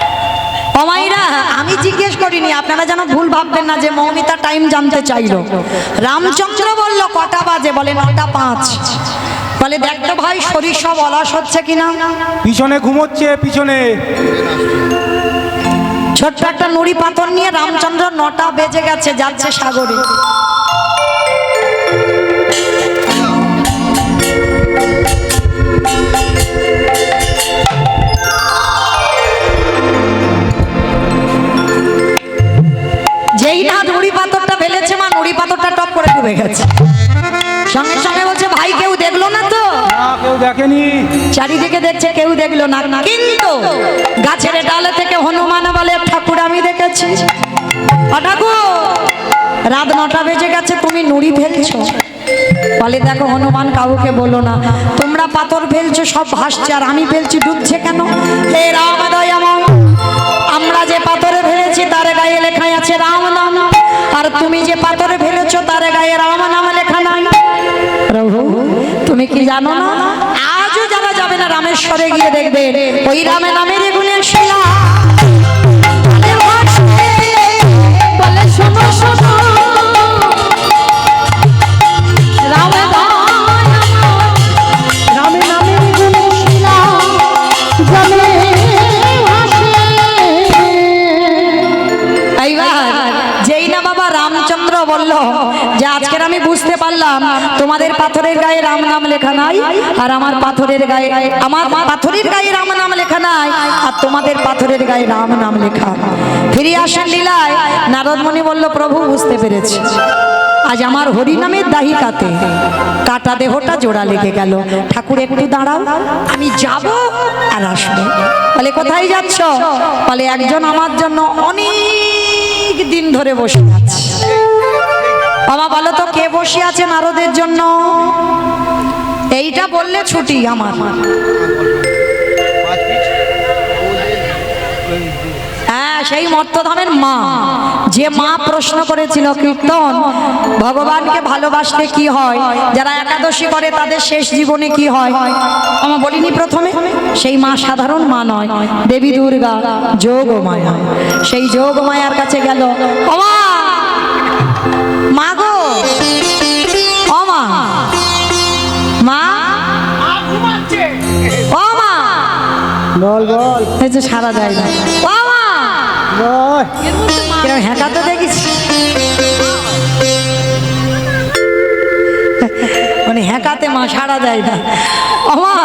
অমাইরা, আমি জিজ্ঞেস করিনি, আপনারা যেন ভুল ভাববেন না যে মৌমিতা টাইম জানতে চাইলো। রামচন্দ্র বলল কটা বাজে? বলে 9:05। বলে দেখ তো ভাই, শরীর সব অলস হচ্ছে কিনা। পিছনে ঘুমোচ্ছে, পিছনে। ছোট্ট একটা নুড়ি পাথর নিয়ে রামচন্দ্র 9টা বেজে গেছে, যাচ্ছে সাগরে। যেই না নুড়ি পাথরটা ফেলেছে মা, নুড়ি পাথরটা টপ করে ডুবে গেছে। সঙ্গে সঙ্গে বলছে ভাই কেউ দেখলো না তো? না, কেউ দেখেনি। চারিদিকে দেখছে, কেউ দেখলো না, কিন্তু গাছের ডালে থেকে হনুমান বলে ঠাকুর আমি দেখেছি। ঠাকুর, রাত 9টা বেজে গেছে, তুমি নুড়ি ফেলছো। বলে দেখো হনুমান, কাউকে বলো না, তোমরা পাথর ফেলছো সব ভাসছে, আর আমি ফেলছি ডুবছে কেন? হে রাম দয়াময়, আমরা যে পাথরে ফেলেছি তার গায়ে লেখাই আছে রাম নাম, আর তুমি যে পাথরে ফেলেছো তার গায়ে রাম নাম লেখা নাই। প্রভু তুমি কি জানো না, আজও যারা যাবে না রামেশ্বরে গিয়ে দেখবে ওই রামে নামের গুণের শিলা বলে শোনো শোনো রামে রামে নামের গুণে শিলা জলে ভাসে। এইবার যেই না বাবা রামচন্দ্র বলল যে আজকের আমি বুঝতে পারলাম তোমাদের পাথরের গায়ে রাম নাম লেখা নাই, আর আমার পাথরের গায়ে রাম নাম লেখা নাই, আর তোমাদের পাথরের গায়ে রাম নাম লেখা। ফিরে আসার লীলায় নারদমণি বলল প্রভু বুঝতে পেরেছি, আজ আমার হরি নামের দাহিকাতে কাটা দেহটা জোড়া লেগে গেল। ঠাকুর একটু দাঁড়াও, আমি যাব আর আসবো। বলে কোথায় যাচ্ছ? বলে একজন আমার জন্য অনেক দিন ধরে বসে আছে। বাবা বলো তো কে বসে আছে নারদের জন্য? এইটা বললে ছুটি আমার। হ্যাঁ, সেই মর্তধামের মা, যে মা প্রশ্ন করেছিল কীর্তন ভগবানকে ভালোবাসলে কি হয়, যারা একাদশী করে তাদের শেষ জীবনে কি হয়। আমার বলিনি প্রথমে, সেই মা সাধারণ মা নয়, দেবী দুর্গা যোগ মায়া। সেই যোগ মায়ার কাছে গেল, ওমা মা গো, ও মা, মা ঘুমাচ্ছে। ও মা, বল বল। এই যে সারা দেয় না, ও মা, বল। কিরম হ্যাঁকাতে দেখিস, মানে হ্যাঁকাতে মা সারা দেয় না। ও মা,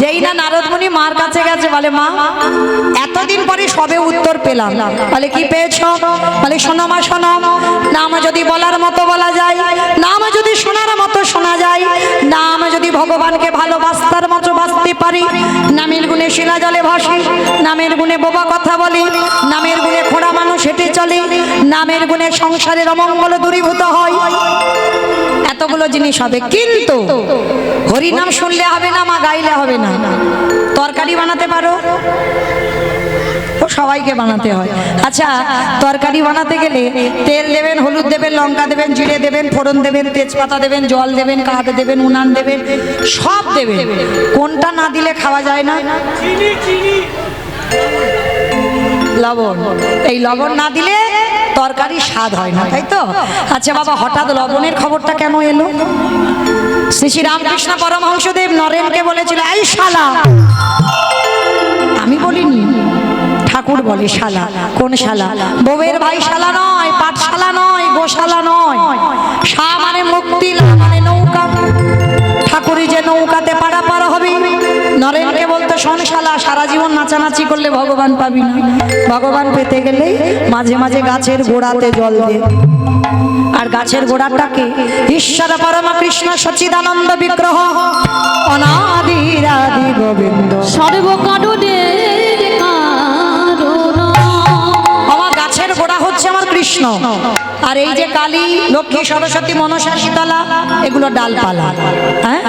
যেই না নারদমণি মার কাছে গেছে, বলে মা এতদিন পরে সবে উত্তর পেলাম। বলে কি পেয়েছ? বলে শোনো মা শোনো, নাম যদি বলার মতো বলা যায়, নাম যদি শোনার মতো শোনা যায়, নাম যদি ভগবানকে ভালোবাসার মতো বাঁচতে পারি, নামের গুণে শিলা জলে ভাসি, নামের গুণে বোবা কথা বলি, নামের গুণে খোড়া মানুষ হেঁটে চলে, নামের গুণে সংসারের অমঙ্গল দূরীভূত হয়, এতগুলো জিনিস হবে। কিন্তু হরিনাম শুনলে হবে না মা, গাইলে হবে না। তরকারি বানাতে পারো? ও সবাইকে বানাতে হয়। আচ্ছা, তরকারি বানাতে গেলে তেল দেবেন, হলুদ দেবেন, লঙ্কা দেবেন, জিরে দেবেন, ফোড়ন দেবেন, তেজপাতা দেবেন, জল দেবেন, কাঠ দেবেন, উনান দেবেন, সব দেবেন। কোনটা না দিলে খাওয়া যায় না? চিনি চিনি। লবণ। এই লবণ না দিলে তরকারি স্বাদ হয় না, তাই তো? আচ্ছা বাবা, হঠাৎ লবণের খবরটা কেন এলো? শ্রী শ্রী রামকৃষ্ণ পরমহংসদেব নরেনকে বলেছিল, এই শালা। আমি বলিনি, ঠাকুর বলে শালা। কোন শালা? বউয়ের ভাই শালা নয়, পাঠশালা নয়, গোশালা নয়। শা মানে মুক্তি, লা মানে নৌকা। ঠাকুরই যে নৌকাতে পারাপার হবে। নরেনকে বলতো শোন শালা, সারা জীবন নাচানাচি করলে ভগবান পাবি না। ভগবান পেতে গেলে মাঝে মাঝে গাছের গোড়াতে জল দে। আর গাছের গোড়াটাকে ঈশ্বর পরম কৃষ্ণ সচিদানন্দ বিগ্রহ অনাদিরাদি গোবিন্দ সর্বকারণের কারণ কৃষ্ণ, আর এই যে কালী, লক্ষ্মী, সরস্বতী, মনসা, শীতলা, এগুলো ডালপালা। হ্যাঁ,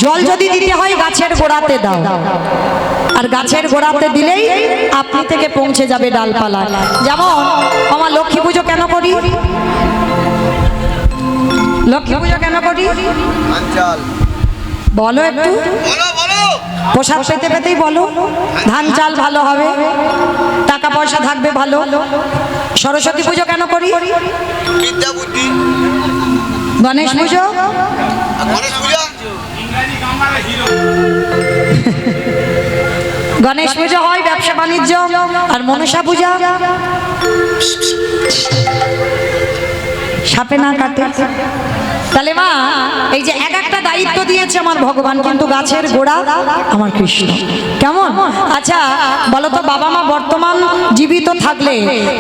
জল যদি দিতে হয় গাছের গোড়াতে দাও, আর গাছের গোড়াতে দিলেই আপনি থেকে পৌঁছে যাবে ডালপালা। যেমন আমার লক্ষ্মী পুজো কেন করি? লক্ষ্মী পুজো কেন করি আঞ্চল বলো একটু। বলো বলো প্রসাদ পেতে পেতেই বলো। ধান চাল ভালো হবে, টাকা পয়সা থাকবে ভালো। সরস্বতী পুজো কেন করি? বিদ্যা বুদ্ধি। গণেশ পুজো? আর গণেশ পূজা গণেশ পুজো হয় ব্যবসা বাণিজ্য। আর মনসা পূজা সাপে না কাটে। তাহলে মা এই যে এক একটা দায়িত্ব দিয়েছে আমার ভগবান, কিন্তু গাছের গোড়া আমার কৃষ্ণ। কেমন? আচ্ছা বলো তো, বাবা মা বর্তমান জীবিত থাকলে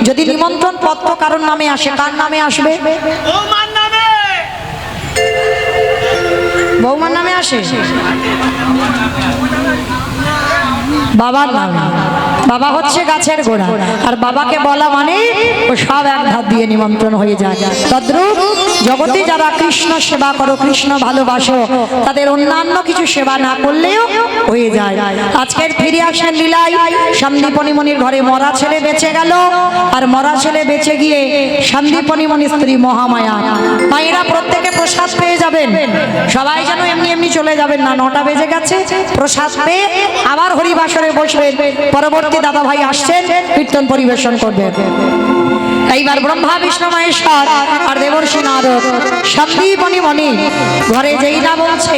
যদি নিমন্ত্রণ পত্র কারোর নামে আসে, কার নামে আসবে? বৌমার নামে। বৌমার নামে আসে, বাবার নামে। বাবা হচ্ছে গাছের গোড়া, আর বাবাকে বলা মানে ও সব এক ধাপ দিয়ে নিমন্ত্রণ হয়ে যায়। তদ্রূপ জগতে যারা কৃষ্ণ সেবা করো, কৃষ্ণ ভালোবাসো, তাদের অন্যান্য কিছু সেবা না করলেও হয়ে যায়। আজকের ফিরে আসেন লীলায় সন্দীপনীমণির ঘরে মরা ছেলে বেঁচে গেল, আর মরা ছেলে বেঁচে গিয়ে সন্দীপনীমণির স্ত্রী মহামায়া। মায়েরা প্রত্যেকে প্রসাদ পেয়ে যাবেন, সবাই যেন এমনি এমনি চলে যাবেন না। 9টা বেজে গেছে, প্রসাদ পেয়ে আবার হরিবাসরে বসবেন। পরবর্তী দাদা ভাই আসছেন, কীর্তন পরিবেশন করবেন। এইবার ব্রহ্মা বিষ্ণু মহেশ্বর আর দেবর্ষি নারদ সন্দীপনীমণি ঘরে যেই না বলছে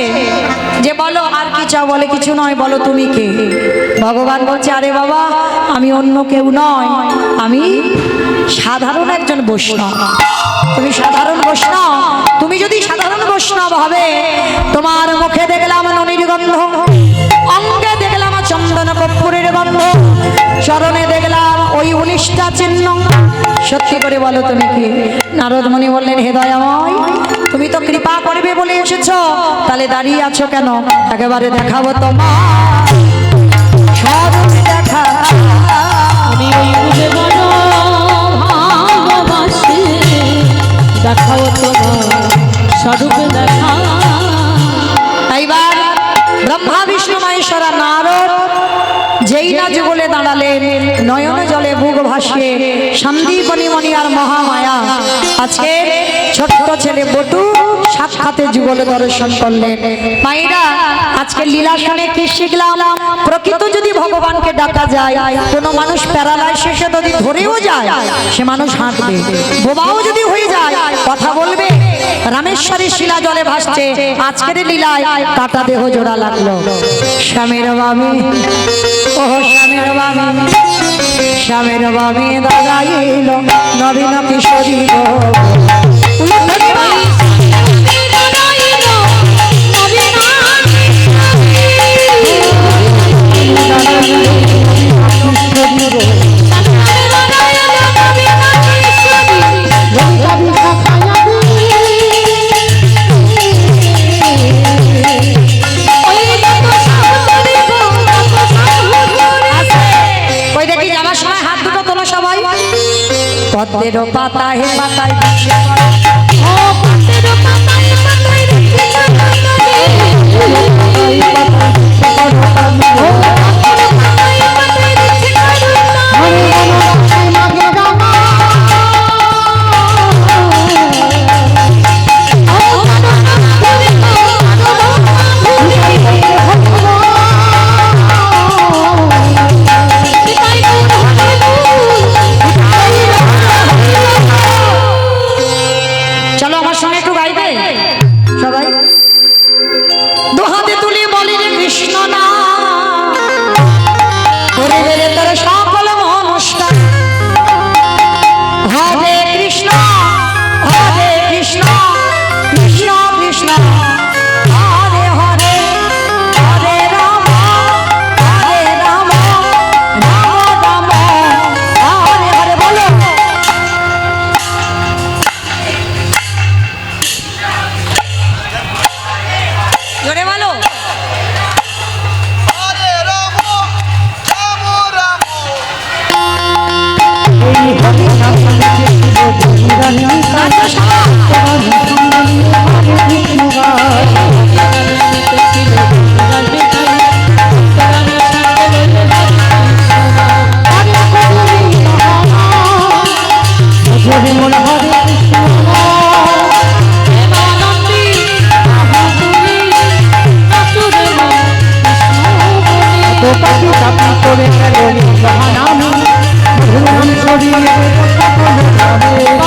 যে বলো আর কি চাও, বলে কিছু নয়, বলো তুমি কে? ভগবান বলছে আরে বাবা আমি অন্য কেউ নয়, আমি সাধারণ একজন বৈষ্ণব। তুমি সাধারণ বৈষ্ণব, তুমি যদি সাধারণ বৈষ্ণব হবে, তোমার মুখে দেখলাম ননির গন্ধ, অঙ্গে দেখলাম চন্দন কর্পূরের গন্ধ, চরণে দেখলাম ওই 19টা চিহ্ন। সত্যি করে বলো তুমি কি? নারদ মুনি বললেন হে দয়াময়, তুমি তো কৃপা করবে বলে এসেছো, তাহলে দাঁড়িয়ে আছো কেন? একেবারে দেখাবো তোমার স্বরূপ দেখা। আমি ওই বুঝে বড় ভালোবাসি, দেখাও তোমার স্বরূপ দেখা। এইবার ব্রহ্মা বিষ্ণু মহেশ্বর নারদ যেই না যুগলে দাঁড়ালেন, নয়ন জলে বুক ভাসিয়ে সন্দীপনীমণি আর মহামায়া আজকে ছোট্ট ছেলে বটু সাক্ষাতে যুগলে দর্শন করলেন। মায়েরা আজকে লীলা শুনে কি শিখলাম? প্রকৃত যদি ভগবানকে ডাকা যায়, কোনো মানুষ প্যারালাইসিসে যদি ধরেও যায়, সে মানুষ হাঁটবে। বোবাও যদি হয়ে যায়, কথা বলবে। রামেশ্বরী শিলা জলে ভাসছে, আজকের লীলায় কাটা দেহ জোড়া লাগলো। স্বামীর বামে, ও স্বামীর বামে, স্বামীর বামে দাদা এলো নবীন কিশোরী গো। পদ্মের পাতা হে পাতায় বসে পড়ো, ও পদ্মের পাতায় পাতায় রেখে চলো আমার সঙ্গে একটু গাইবে সবাই। দুহাতে তুলি বলি রে কৃষ্ণ না, করে বেড়ে তোর সকল নমস্কার। হরে কৃষ্ণ হরে কৃষ্ণ, কৃষ্ণ কৃষ্ণ হরে হরে, হরে রাম হরে রাম, রাম রাম হরে হরে। বলো জোরে বলো। হরে রাম রাম রাম গেল মহানামী মধুর ছড়িয়ে সকল গ্রামে